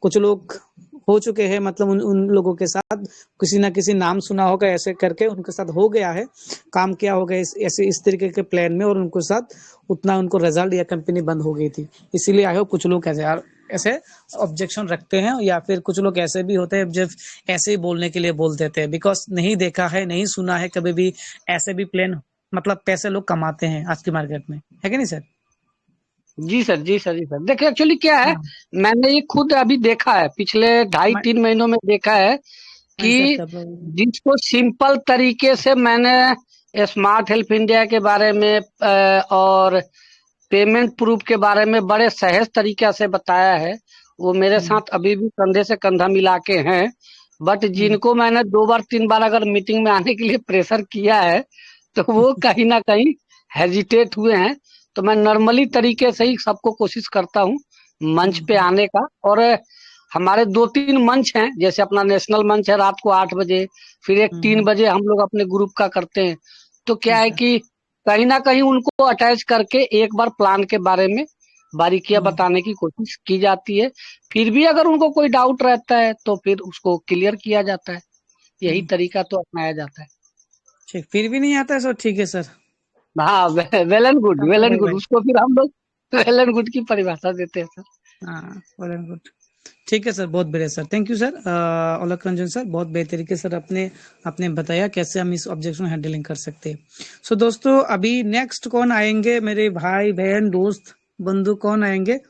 कुछ लोग हो चुके हैं, मतलब उन लोगों के साथ किसी ना किसी नाम सुना होगा, ऐसे करके उनके साथ हो गया है, काम किया होगा ऐसे इस तरीके के प्लान में, और उनके साथ उतना उनको रिजल्ट या कंपनी बंद हो गई थी। इसीलिए आई होप कुछ लोग ऐसे ऑब्जेक्शन रखते हैं, या फिर कुछ लोग ऐसे भी होते हैं जब ऐसे ही बोलने के लिए बोल देते हैं, बिकॉज नहीं देखा है नहीं सुना है कभी भी ऐसे भी प्लान, मतलब पैसे लोग कमाते हैं आज की मार्केट में, है कि नहीं सर? जी सर, जी सर, जी सर। देखिए एक्चुअली क्या है, मैंने ये खुद अभी देखा है, पिछले 2.5-3 महीनों में देखा है कि जिसको सिंपल तरीके से मैंने स्मार्ट हेल्प इंडिया के बारे में और पेमेंट प्रूफ के बारे में बड़े सहज तरीका से बताया है, वो मेरे साथ अभी भी कंधे से कंधा मिला के हैं। बट जिनको मैंने 2 बार 3 बार अगर मीटिंग में आने के लिए प्रेशर किया है तो वो कहीं ना कहीं हेजिटेट हुए हैं। तो मैं नॉर्मली तरीके से ही सबको कोशिश करता हूँ मंच पे आने का, और हमारे 2-3 मंच हैं, जैसे अपना नेशनल मंच है रात को 8 बजे, फिर एक 3 बजे हम लोग अपने ग्रुप का करते हैं। तो क्या है कि कहीं ना कहीं उनको अटैच करके एक बार प्लान के बारे में बारीकियां बताने की कोशिश की जाती है, फिर भी अगर उनको कोई डाउट रहता है तो फिर उसको क्लियर किया जाता है, यही तरीका तो अपनाया जाता है। ठीक, फिर भी नहीं आता है सर, ठीक है सर, हाँ well and good, well and good, उसको फिर हम लोग वेल एंड गुड की परिभाषा देते हैं सर। हाँ वेल एंड गुड, ठीक है सर, बहुत बढ़िया sir, thank you sir Aulakh Ranjan sir, बहुत बेहतरीके सर आपने बताया कैसे हम इस ऑब्जेक्शन हैंडलिंग कर सकते हैं। सो दोस्तों अभी नेक्स्ट कौन आएंगे, मेरे भाई बहन दोस्त बंधु कौन आएंगे,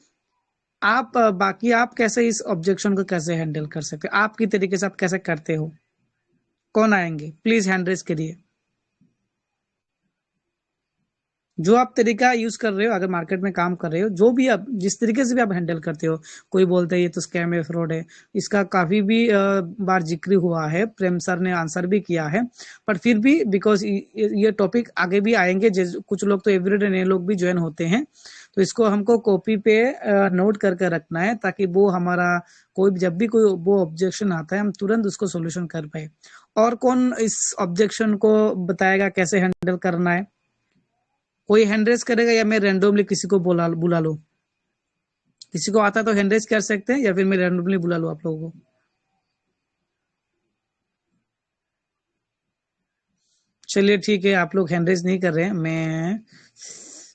आप बाकी आप कैसे इस ऑब्जेक्शन को कैसे हैंडल कर सकते हैं, आपकी तरीके से आप कैसे करते हो, कौन आएंगे प्लीज हैंड रेज करिए। जो आप तरीका यूज कर रहे हो, अगर मार्केट में काम कर रहे हो, जो भी आप जिस तरीके से भी आप हैंडल करते हो, कोई बोलता है ये तो स्कैम है फ्रॉड है, इसका काफी भी बार जिक्र हुआ है, प्रेम सर ने आंसर भी किया है, पर फिर भी बिकॉज ये टॉपिक आगे भी आएंगे, कुछ लोग तो एवरीडे नए लोग भी ज्वाइन होते हैं, तो इसको हमको कॉपी पे नोट करके रखना है ताकि वो हमारा कोई जब भी कोई वो ऑब्जेक्शन आता है हम तुरंत उसको सोल्यूशन कर पाए। और कौन इस ऑब्जेक्शन को बताएगा कैसे हैंडल करना है, कोई हैंड रेज करेगा या मैं रैंडमली किसी को बुला लूं, किसी को आता तो हैंड रेज कर सकते हैं या फिर मैं रैंडमली बुला लूं आप लोगों को? चलिए ठीक है, आप लोग हैंड रेज नहीं कर रहे हैं,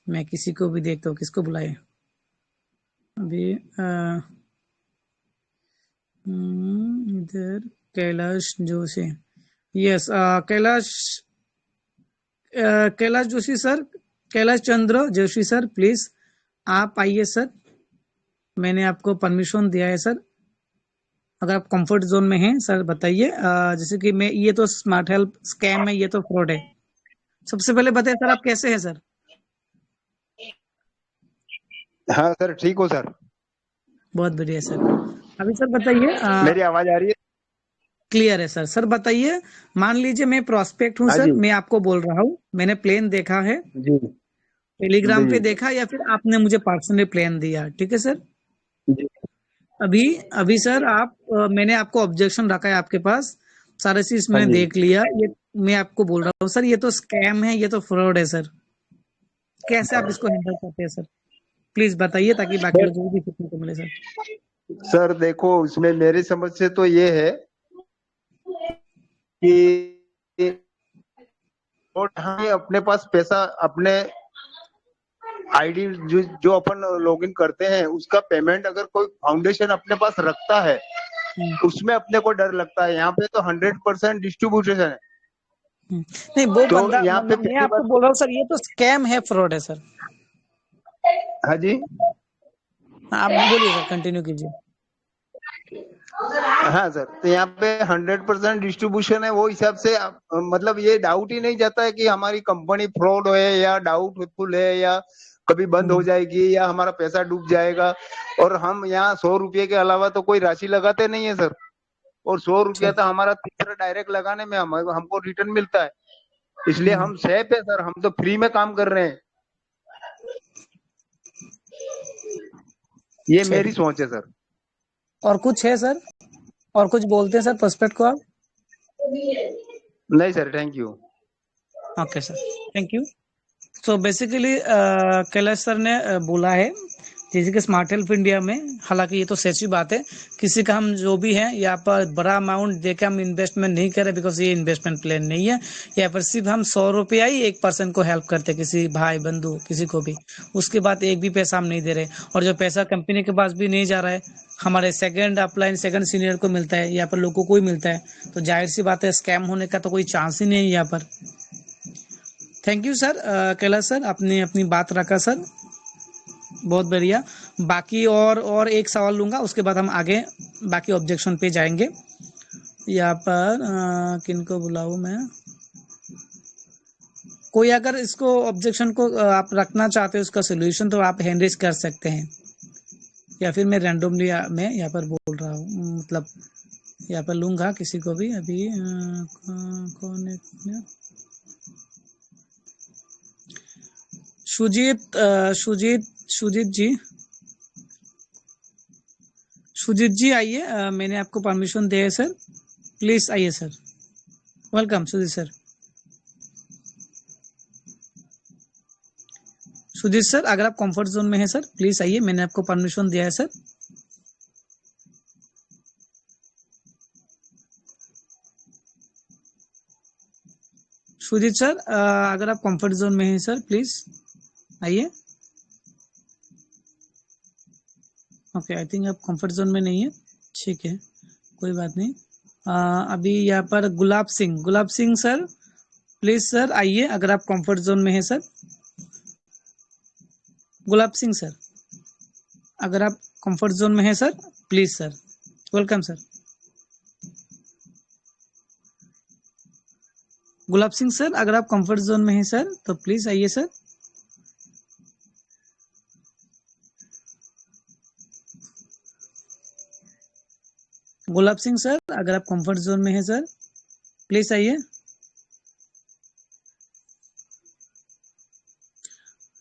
मैं किसी को भी देखता हूँ, किसको बुलाए अभी इधर Kailash Joshi, yes Kailash Joshi sir, Kailash Chandra Joshi sir, please आप आइए सर, मैंने आपको परमिशन दिया है सर। अगर आप कंफर्ट जोन में हैं सर बताइए। जैसे कि मैं, ये तो स्मार्ट हेल्प स्कैम है, ये तो फ्रॉड है। सबसे पहले बताइए सर, आप कैसे हैं सर? हाँ सर, ठीक हो सर। बहुत बढ़िया सर। अभी सर बताइए, मेरी आवाज आ रही है? क्लियर है सर। सर बताइए, मान लीजिए मैं प्रोस्पेक्ट हूँ हाँ सर, जी मैं आपको बोल रहा हूँ, मैंने प्लेन देखा है, जी टेलीग्राम पे जी देखा, या फिर आपने मुझे पर्सनली प्लेन दिया, ठीक है सर। जी अभी अभी सर आप मैंने आपको ऑब्जेक्शन रखा है आपके पास, सारे चीज हाँ मैंने जी देख लिया, ये मैं आपको बोल रहा हूँ सर, ये तो स्कैम है, ये तो फ्रॉड है सर। कैसे आप इसको हैंडल करते हैं सर? प्लीज बताइए ताकि बाकी सर। लोगों को भी सीखने को मिले सर। सर देखो, इसमें मेरी समझ से तो ये है कि और हमें अपने पास पैसा, अपने आईडी जो अपन लॉगिन करते हैं उसका पेमेंट अगर कोई फाउंडेशन अपने पास रखता है, उसमें अपने को डर लगता है। यहाँ पे तो 100% डिस्ट्रीब्यूशन है। नहीं, वो तो बंदा यहाँ पे मैं पहली आपको बात, बोल रहा हूँ सर, ये तो स्कैम है, फ्रॉड है सर। हाँ जी, आप बोलिए सर, कंटिन्यू कीजिए। हाँ सर, तो यहाँ पे 100% डिस्ट्रीब्यूशन है। वो हिसाब से मतलब ये डाउट ही नहीं जाता है कि हमारी कंपनी फ्रॉड है या डाउटफुल है या कभी बंद हो जाएगी या हमारा पैसा डूब जाएगा। और हम यहाँ 100 रुपये के अलावा तो कोई राशि लगाते नहीं है सर। और 100 रुपया तो हमारा तीसरा डायरेक्ट लगाने में हमको रिटर्न मिलता है, इसलिए हम सेफ है सर। हम तो फ्री में काम कर रहे हैं। ये मेरी सोच है सर। और कुछ है सर? और कुछ बोलते हैं सर पर्सपेक्ट को आप? नहीं sir, thank you. Okay sir, thank you. So basically Kailash sir ने बोला है, जैसे कि स्मार्ट हेल्प इंडिया में, हालांकि ये तो सच्ची बात है, किसी का हम जो भी है यहाँ पर बड़ा अमाउंट देकर हम इन्वेस्टमेंट नहीं कर रहे, बिकॉज ये इन्वेस्टमेंट प्लान नहीं है। यहाँ पर सिर्फ हम 100 रुपया ही एक पर्सन को हेल्प करते, किसी भाई बंधु किसी को भी, उसके बाद एक भी पैसा हम नहीं दे रहे। और जो पैसा कंपनी के पास भी नहीं जा रहा है, हमारे सेकंड अपलाइन सेकंड सीनियर को मिलता है, यहाँ पर लोगों को ही मिलता है। तो जाहिर सी बात है, स्कैम होने का तो कोई चांस ही नहीं है यहाँ पर। Thank you sir. Kailash sir, आपने अपनी बात रखा सर, बहुत बढ़िया। बाकी और एक सवाल लूंगा, उसके बाद हम आगे बाकी ऑब्जेक्शन पे जाएंगे। यहाँ पर किनको बुलाऊं मैं? कोई अगर इसको ऑब्जेक्शन को आप रखना चाहते हो, उसका सोल्यूशन, तो आप हैंड रेज कर सकते हैं, या फिर मैं रैंडमली मैं यहाँ पर बोल रहा हूँ, मतलब यहाँ पर लूंगा किसी को भी। अभी कौन है? सुजीत जी आइए, मैंने आपको परमिशन दिया है सर, प्लीज आइए sir. Welcome Sujeet sir. Sujeet sir, अगर आप कंफर्ट जोन में हैं सर, प्लीज आइए, मैंने आपको परमिशन दिया है सर। सुजीत सर, अगर आप कंफर्ट जोन में हैं सर, प्लीज आइए। ओके, आई थिंक आप कंफर्ट जोन में नहीं है, ठीक है, कोई बात नहीं। अभी यहाँ पर Gulab Singh sir, please sir आइए, अगर आप कंफर्ट जोन में हैं सर। गुलाब सिंह सर, अगर आप कंफर्ट जोन में हैं sir, please sir, welcome sir. Gulab Singh sir, अगर आप कंफर्ट जोन में हैं सर, तो प्लीज आइए सर। गुलाब सिंह सर, अगर आप कंफर्ट जोन में हैं सर, प्लीज आइए।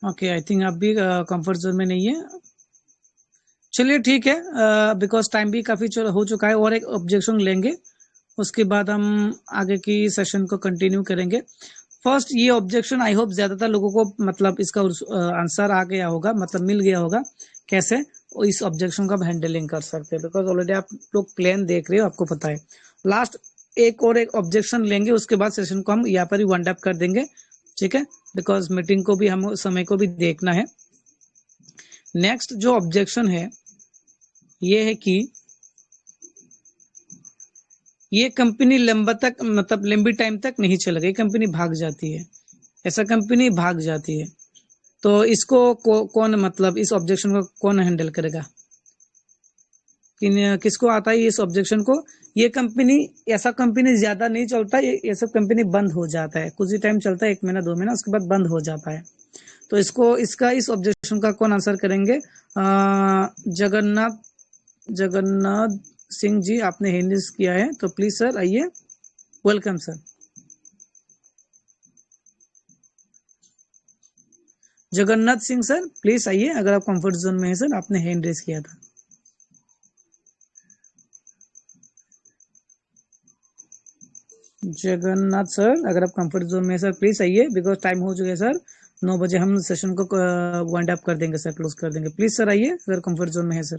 ओके, आई थिंक आप भी कंफर्ट जोन में नहीं है, चलिए ठीक है, बिकॉज टाइम भी काफी हो चुका है, और एक ऑब्जेक्शन लेंगे, उसके बाद हम आगे की सेशन को कंटिन्यू करेंगे। फर्स्ट ये ऑब्जेक्शन, आई होप ज्यादातर लोगों को मतलब इसका आंसर आ गया होगा, मतलब मिल गया होगा कैसे इस ऑब्जेक्शन का हैंडलिंग कर सकते हैं, बिकॉज ऑलरेडी आप लोग प्लान देख रहे हो, आपको पता है। लास्ट एक ऑब्जेक्शन लेंगे, उसके बाद सेशन को हम यहाँ पर ही वाइंड अप कर देंगे, ठीक है, बिकॉज मीटिंग को भी, हम समय को भी देखना है। नेक्स्ट जो ऑब्जेक्शन है ये है कि ये कंपनी लंबा तक मतलब लंबी टाइम तक नहीं चलेगी, ये कंपनी भाग जाती है, ऐसा कंपनी भाग जाती है। तो इसको कौन मतलब इस ऑब्जेक्शन को कौन हैंडल करेगा? किसको आता है इस ऑब्जेक्शन को? ये कंपनी, ऐसा कंपनी ज्यादा नहीं चलता, ये सब कंपनी बंद हो जाता है, कुछ ही टाइम चलता है, 1 महीना 2 महीना, उसके बाद बंद हो जाता है। तो इस ऑब्जेक्शन का कौन आंसर करेंगे? जगन्नाथ सिंह जी, आपने हैंड रेज किया है, तो प्लीज सर आइए, welcome sir. Jagannath Singh sir please आइए, अगर आप कंफर्ट जोन में है सर, आपने हैंड रेज किया था। जगन्नाथ सर अगर आप कंफर्ट जोन में है सर प्लीज आइए, बिकॉज टाइम हो चुका है सर, 9 बजे हम सेशन को वाइंड अप कर देंगे सर, क्लोज कर देंगे। प्लीज सर आइए अगर कंफर्ट जोन में है सर।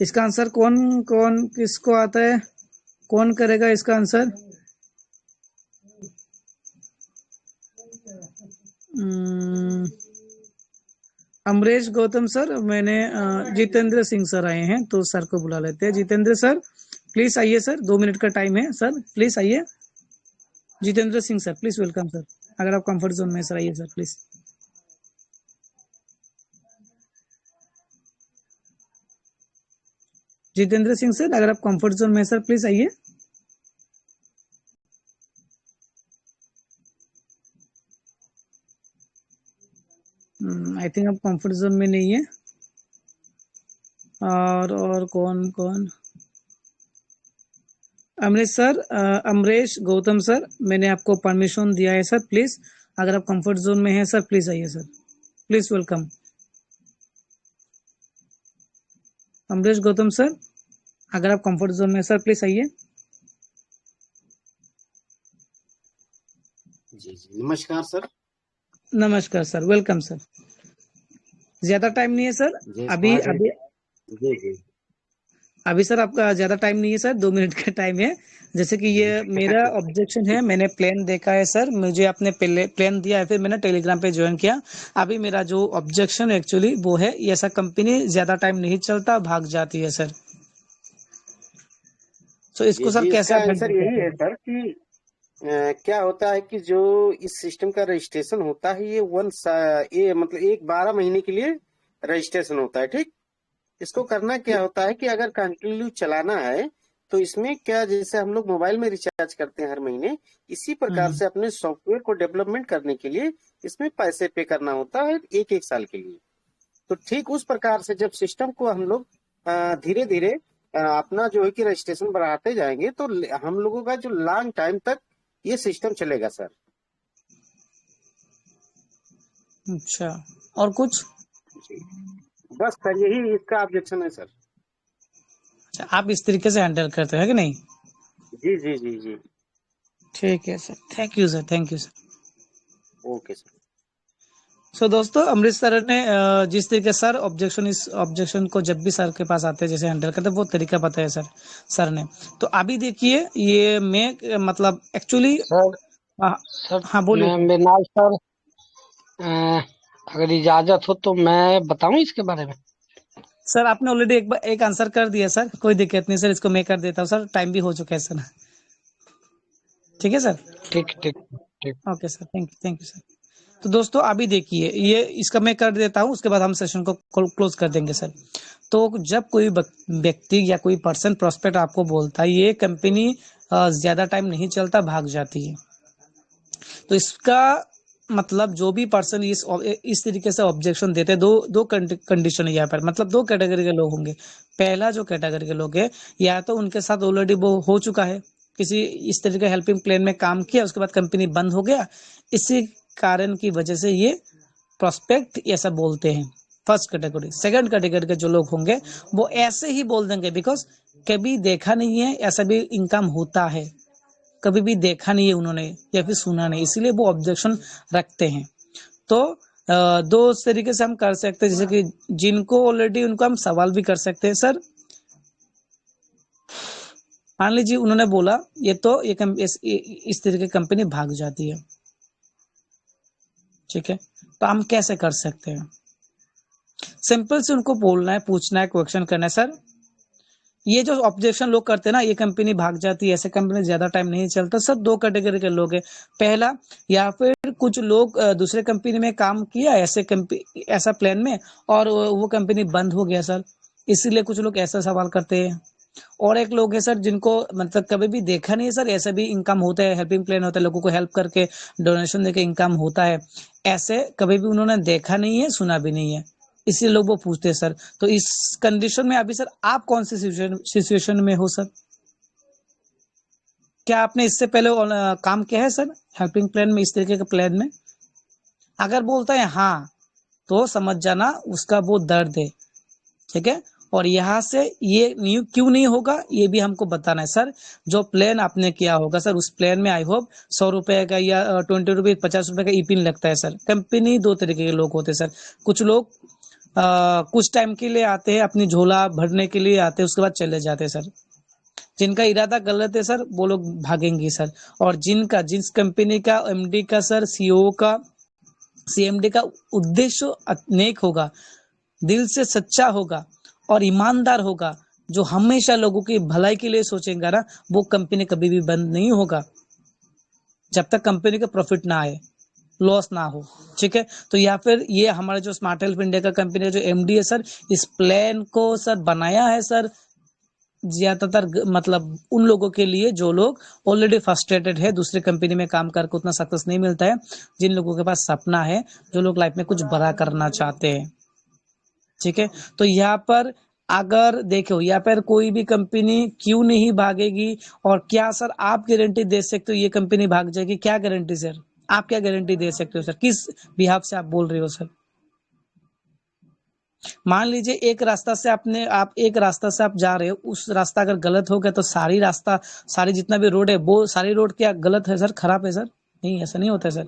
इसका आंसर कौन किसको आता है, कौन करेगा इसका आंसर? अमरेश गौतम सर, मैंने जितेंद्र सिंह सर आए हैं, तो सर को बुला लेते हैं। जितेंद्र सर प्लीज आइए सर, 2 मिनट का टाइम है सर, प्लीज आइए। Jitendra Singh sir please welcome sir, अगर आप कंफर्ट जोन में सर आइए sir please. Jitendra Singh sir अगर आप कंफर्ट जोन में सर प्लीज आइए। आई थिंक आप कंफर्ट जोन में नहीं है। और कौन? अमरेश गौतम सर, मैंने आपको परमिशन दिया है सर, प्लीज अगर आप कंफर्ट जोन में हैं सर प्लीज आइए sir, please welcome. Amresh Gautam sir अगर आप कंफर्ट जोन में सर प्लीज आइए। जी नमस्कार सर। नमस्कार सर, वेलकम सर। ज्यादा टाइम नहीं है सर, अभी सर आपका ज्यादा टाइम नहीं है सर, 2 मिनट का टाइम है। जैसे कि ये मेरा ऑब्जेक्शन है, मैंने प्लान देखा है सर, मुझे आपने पहले प्लान दिया है, फिर मैंने टेलीग्राम पे ज्वाइन किया। अभी मेरा जो ऑब्जेक्शन एक्चुअली वो है, ये ऐसा कंपनी ज्यादा टाइम नहीं चलता, भाग जाती है सर। तो इसको सर कैसे आंसर यही है सर कि क्या होता है कि जो इस सिस्टम का रजिस्ट्रेशन होता है, ये मतलब 12 महीने के लिए रजिस्ट्रेशन होता है, ठीक। इसको करना क्या होता है कि अगर कंटिन्यू चलाना है तो इसमें क्या, जैसे हम लोग मोबाइल में रिचार्ज करते हैं हर महीने, इसी प्रकार से अपने सॉफ्टवेयर को डेवलपमेंट करने के लिए इसमें पैसे पे करना होता है 1 साल के लिए। तो ठीक उस प्रकार से जब सिस्टम को हम लोग धीरे धीरे अपना जो है कि रजिस्ट्रेशन बढ़ाते जाएंगे, तो हम लोगों का जो लॉन्ग टाइम तक ये सिस्टम चलेगा सर। अच्छा, और कुछ? बस सर यही इसका ऑब्जेक्शन है सर। अच्छा, आप इस तरीके से हैंडल करते हैं कि नहीं? जी जी जी जी, ठीक है sir, thank you sir, thank you sir. Okay sir. So दोस्तों, अमृत सर ने जिस तरीके सर इस ऑब्जेक्शन को जब भी सर के पास आते हैं जैसे हैंडल करते हैं, वो तरीका बताया सर ने। तो अभी देखिए, ये मैं मतलब एक्चुअली हाँ बोलिए मृणाल सर, अगर इजाजत हो तो मैं बताऊं इसके बारे में। सर आपने ऑलरेडी एक आंसर कर दिया सर, कोई दिक्कत नहीं सर, इसको मैं कर देता हूँ सर, टाइम भी हो चुका है सर। ठीक है सर, ठीक। Okay sir, thank you sir. तो दोस्तों अभी देखिए, ये इसका मैं कर देता हूँ, उसके बाद हम सेशन को क्लोज कर देंगे सर। तो जब कोई व्यक्ति या कोई पर्सन प्रोस्पेक्ट आपको बोलता है ये कंपनी ज्यादा टाइम नहीं चलता, भाग जाती है, तो इसका मतलब जो भी पर्सन इस तरीके से ऑब्जेक्शन देते हैं, दो कंडीशन है यहाँ पर, मतलब 2 कैटेगरी के लोग होंगे। पहला जो कैटेगरी के लोग है, या तो उनके साथ ऑलरेडी वो हो चुका है, किसी इस तरीके हेल्पिंग प्लान में काम किया, उसके बाद कंपनी बंद हो गया, इसी कारण की वजह से ये प्रोस्पेक्ट ऐसा बोलते हैं, फर्स्ट कैटेगरी। सेकंड कैटेगरी के जो लोग होंगे वो ऐसे ही बोल देंगे, बिकॉज कभी देखा नहीं है ऐसा भी इनकम होता है, कभी भी देखा नहीं है उन्होंने या फिर सुना नहीं, इसीलिए वो ऑब्जेक्शन रखते हैं। तो 2 तरीके से हम कर सकते हैं, जैसे कि जिनको ऑलरेडी उनको हम सवाल भी कर सकते हैं। सर मान लीजिए उन्होंने बोला ये तो इस तरीके की कंपनी भाग जाती है, ठीक है, तो हम कैसे कर सकते हैं? सिंपल से उनको बोलना है, पूछना है, क्वेश्चन करना है। सर ये जो ऑब्जेक्शन लोग करते हैं ना, ये कंपनी भाग जाती है, ऐसे कंपनी ज्यादा टाइम नहीं चलता। सब दो कैटेगरी के लोग हैं। पहला, या फिर कुछ लोग दूसरे कंपनी में काम किया ऐसा प्लान में, और वो कंपनी बंद हो गया सर, इसीलिए कुछ लोग ऐसा सवाल करते हैं। और एक लोग है सर जिनको मतलब कभी भी देखा नहीं है सर, ऐसा भी इनकम होता है, हेल्पिंग प्लान होता है, लोगों को हेल्प करके डोनेशन देके इनकम होता है, ऐसे कभी भी उन्होंने देखा नहीं है, सुना भी नहीं है, इसलिए लोग वो पूछते हैं सर। तो इस कंडीशन में अभी सर आप कौन सी सिचुएशन में हो सर? क्या आपने इससे पहले काम किया है सर हेल्पिंग प्लान में, इस तरीके के प्लान में? अगर बोलता है हाँ, तो समझ जाना उसका वो दर्द है, ठीक है। और यहाँ से ये क्यों नहीं होगा ये भी हमको बताना है सर। जो प्लान आपने किया होगा सर, उस प्लान में आई होप 100 रुपए का या 20 रुपए 50 रुपए का ईपिन लगता है सर। कंपनी दो तरीके के लोग होते हैं सर। कुछ लोग कुछ टाइम के लिए आते हैं, अपनी झोला भरने के लिए आते हैं, उसके बाद चले जाते हैं सर। जिनका इरादा गलत है सर, वो लोग भागेंगे सर। और जिस कंपनी का एमडी का सर, सीईओ का, सीएमडी का उद्देश्य नेक होगा, दिल से सच्चा होगा और ईमानदार होगा, जो हमेशा लोगों की भलाई के लिए सोचेगा ना, वो कंपनी कभी भी बंद नहीं होगा जब तक कंपनी का प्रॉफिट ना आए, लॉस ना हो, ठीक है। तो या फिर ये हमारा जो स्मार्ट हेल्प इंडिया का कंपनी का जो एमडी है सर, इस प्लान को सर बनाया है सर ज्यादातर मतलब उन लोगों के लिए जो लोग ऑलरेडी फ्रस्ट्रेटेड है, दूसरी कंपनी में काम करके उतना सक्सेस नहीं मिलता है, जिन लोगों के पास सपना है, जो लोग लाइफ में कुछ बड़ा करना चाहते हैं, ठीक है। तो यहाँ पर अगर देखो, यहाँ पर कोई भी कंपनी क्यों नहीं भागेगी, और क्या सर आप गारंटी दे सकते हो ये कंपनी भाग जाएगी? क्या गारंटी सर, आप क्या गारंटी दे सकते हो सर? किस बिहाफ से आप बोल रहे हो सर? मान लीजिए एक रास्ता से आप जा रहे हो, उस रास्ता अगर गलत हो गया तो सारी जितना भी रोड है वो सारी रोड क्या गलत है सर, खराब है सर? नहीं, ऐसा नहीं होता है सर।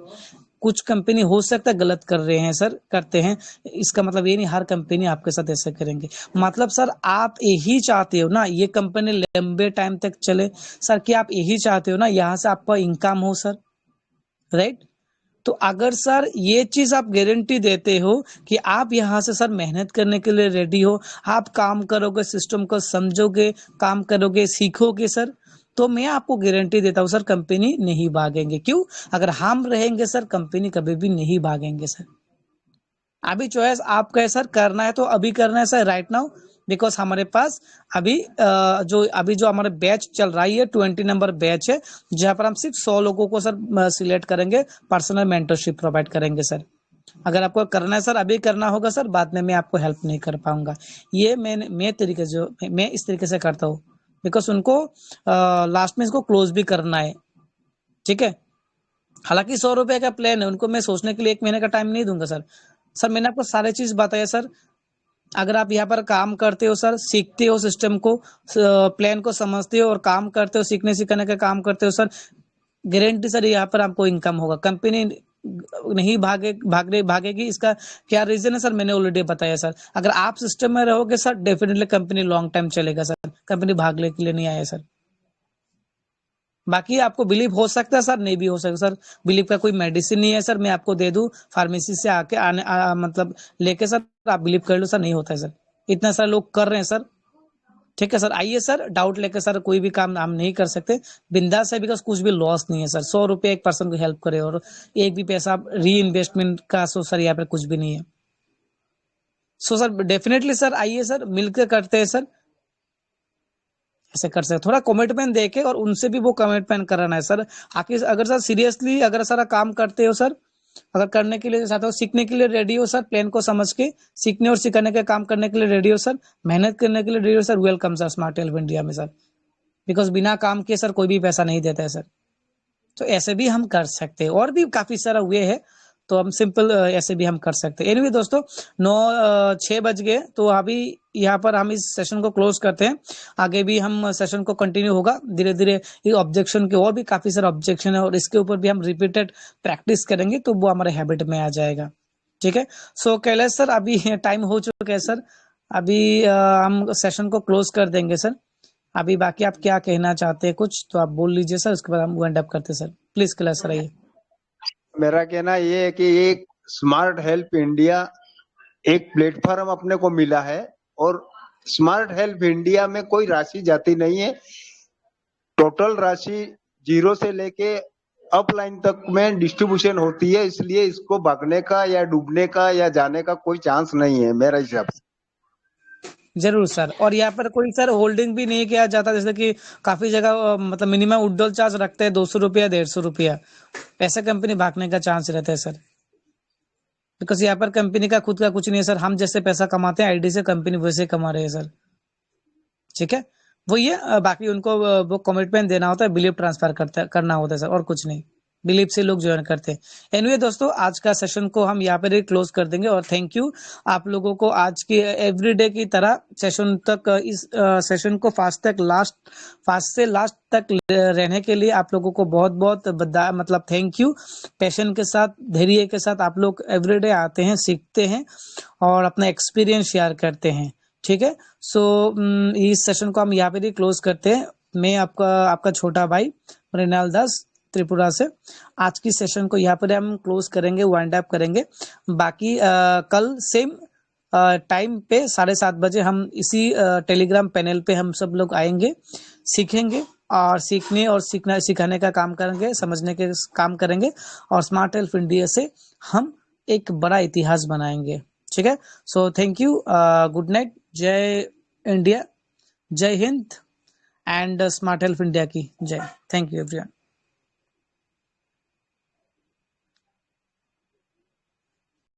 कुछ कंपनी हो सकता है गलत कर रहे हैं सर, करते हैं, इसका मतलब ये नहीं हर कंपनी आपके साथ ऐसा करेंगे। मतलब सर आप यही चाहते हो ना ये कंपनी लंबे टाइम तक चले सर? क्या आप यही चाहते हो ना यहाँ से आपका इनकम हो सर, राइट? तो अगर सर ये चीज आप गारंटी देते हो कि आप यहाँ से सर मेहनत करने के लिए रेडी हो, आप काम करोगे, सिस्टम को समझोगे, काम करोगे, सीखोगे सर, तो मैं आपको गारंटी देता हूँ सर कंपनी नहीं भागेंगे। क्यों? अगर हम रहेंगे सर कंपनी कभी भी नहीं भागेंगे सर। अभी चॉइस आपका है सर, करना है तो अभी करना है सर, राइट नाउ, बिकॉज हमारे पास अभी जो हमारे बैच चल रही है 20 नंबर बैच है, जहां पर हम सिर्फ 100 लोगों को सर सिलेक्ट करेंगे, पर्सनल मेंटरशिप प्रोवाइड करेंगे सर। अगर आपको करना है सर अभी करना होगा सर, बाद में मैं आपको हेल्प नहीं कर पाऊंगा। ये मैं इस तरीके से करता हूँ, बिकॉज उनको लास्ट में इसको क्लोज भी करना है, ठीक है। हालांकि 100 रुपए का प्लान है, उनको मैं सोचने के लिए 1 महीने का टाइम नहीं दूंगा सर। सर मैंने आपको सारी चीज बताया सर। अगर आप यहाँ पर काम करते हो सर, सीखते हो सिस्टम को, प्लान को समझते हो और काम करते हो, सीखने सिखाने का काम करते हो सर, गारंटी सर यहाँ पर आपको इनकम होगा। कंपनी नहीं भागेगी। इसका क्या रीजन है सर, मैंने ऑलरेडी बताया सर। अगर आप सिस्टम में रहोगे sir, definitely company long time चलेगा सर, कंपनी भागने के लिए नहीं आया सर। बाकी आपको बिलीव हो सकता है सर, नहीं भी हो सकता सर। बिलीव का कोई मेडिसिन नहीं है सर, मैं आपको दे दूं फार्मेसी से मतलब लेके सर आप बिलीव कर लो सर, नहीं होता है सर। इतना सारे लोग कर रहे हैं सर, ठीक है सर। आइए सर, डाउट लेके सर कोई भी काम हम नहीं कर सकते, बिंदास है, बिकॉज कुछ भी लॉस नहीं है सर। 100 रुपये एक पर्सन को हेल्प करे और एक भी पैसा री इन्वेस्टमेंट का सो सर यहाँ पर कुछ भी नहीं है। सो सर डेफिनेटली सर आइए सर, मिलकर करते हैं सर, ऐसे कर सकते। थोड़ा कमिटमेंट देके और उनसे भी वो कमिटमेंट कराना है सर। आखिर अगर सर सीरियसली अगर सारा काम करते हो सर, अगर करने के लिए चाहते हो, सीखने के लिए रेडी हो सर, प्लान को समझ के सीखने और सिखाने का काम करने के लिए रेडी हो सर, मेहनत करने के लिए रेडी हो sir, welcome sir smart help India में सर। बिकॉज बिना काम के सर कोई भी पैसा नहीं देता है सर। तो ऐसे भी हम कर सकते हैं, और भी काफी सारा वे है, तो हम सिंपल ऐसे भी हम कर सकते हैं। एनीवे दोस्तों 6 बज गए, तो अभी यहाँ पर हम इस सेशन को क्लोज करते हैं। आगे भी हम सेशन को कंटिन्यू होगा धीरे धीरे। ये ऑब्जेक्शन के और भी काफी सारे ऑब्जेक्शन है, और इसके ऊपर भी हम रिपीटेड प्रैक्टिस करेंगे, तो वो हमारे हैबिट में आ जाएगा, ठीक है। सो कैलाश सर अभी टाइम हो चुका है सर, अभी हम सेशन को क्लोज कर देंगे सर। अभी बाकी आप क्या कहना चाहते हैं कुछ, तो आप बोल लीजिए सर, उसके बाद हम वाइंड अप करते सर। प्लीज कैलाश सर आइए। मेरा कहना ये है कि एक स्मार्ट हेल्प इंडिया एक प्लेटफॉर्म अपने को मिला है और स्मार्ट हेल्थ इंडिया में कोई राशि जाती नहीं है, टोटल राशि 0 से लेके अपलाइन तक में डिस्ट्रीब्यूशन होती है, इसलिए इसको भागने का या डूबने का या जाने का कोई चांस नहीं है मेरा हिसाब से। जरूर सर। और यहाँ पर कोई सर होल्डिंग भी नहीं किया जाता, जैसे कि काफी जगह मतलब मिनिमम विड्रॉल चार्ज रखते हैं 200 रुपया 150 रुपया, ऐसे कंपनी भागने का चांस रहता है सर, बिकॉज यहाँ पर कंपनी का खुद का कुछ नहीं है सर। हम जैसे पैसा कमाते हैं आईडी से, कंपनी वैसे कमा रहे हैं सर। ठीक है, वो ये बाकी उनको वो कमिटमेंट देना होता है, बिलीव ट्रांसफर करना होता है सर, और कुछ नहीं। बिलीव से लोग ज्वाइन करते हैं। एनीवे दोस्तों, आज का सेशन को हम यहाँ पर ही क्लोज कर देंगे। और थैंक यू आप लोगों को आज की एवरीडे की तरह सेशन तक, इस सेशन को फास्ट से लास्ट तक रहने के लिए आप लोगों को बहुत बहुत मतलब थैंक यू। पैशन के साथ, धैर्य के साथ आप लोग एवरीडे आते हैं, सीखते हैं और अपना एक्सपीरियंस शेयर करते हैं। ठीक है, सो इस सेशन को हम यहाँ पे ही क्लोज करते हैं। मैं आपका छोटा भाई मृणाल दास त्रिपुरा से आज की सेशन को यहाँ पर हम क्लोज करेंगे, वाइंड अप करेंगे। बाकी कल सेम टाइम पे 7:30 बजे हम इसी टेलीग्राम पैनल पे हम सब लोग आएंगे, सीखेंगे और सीखने और सिखाने का काम करेंगे, समझने के काम करेंगे और स्मार्ट हेल्थ इंडिया से हम एक बड़ा इतिहास बनाएंगे। ठीक है, so thank you, good night, जय इंडिया, जय Hind and smart health India की जय। Thank you everyone.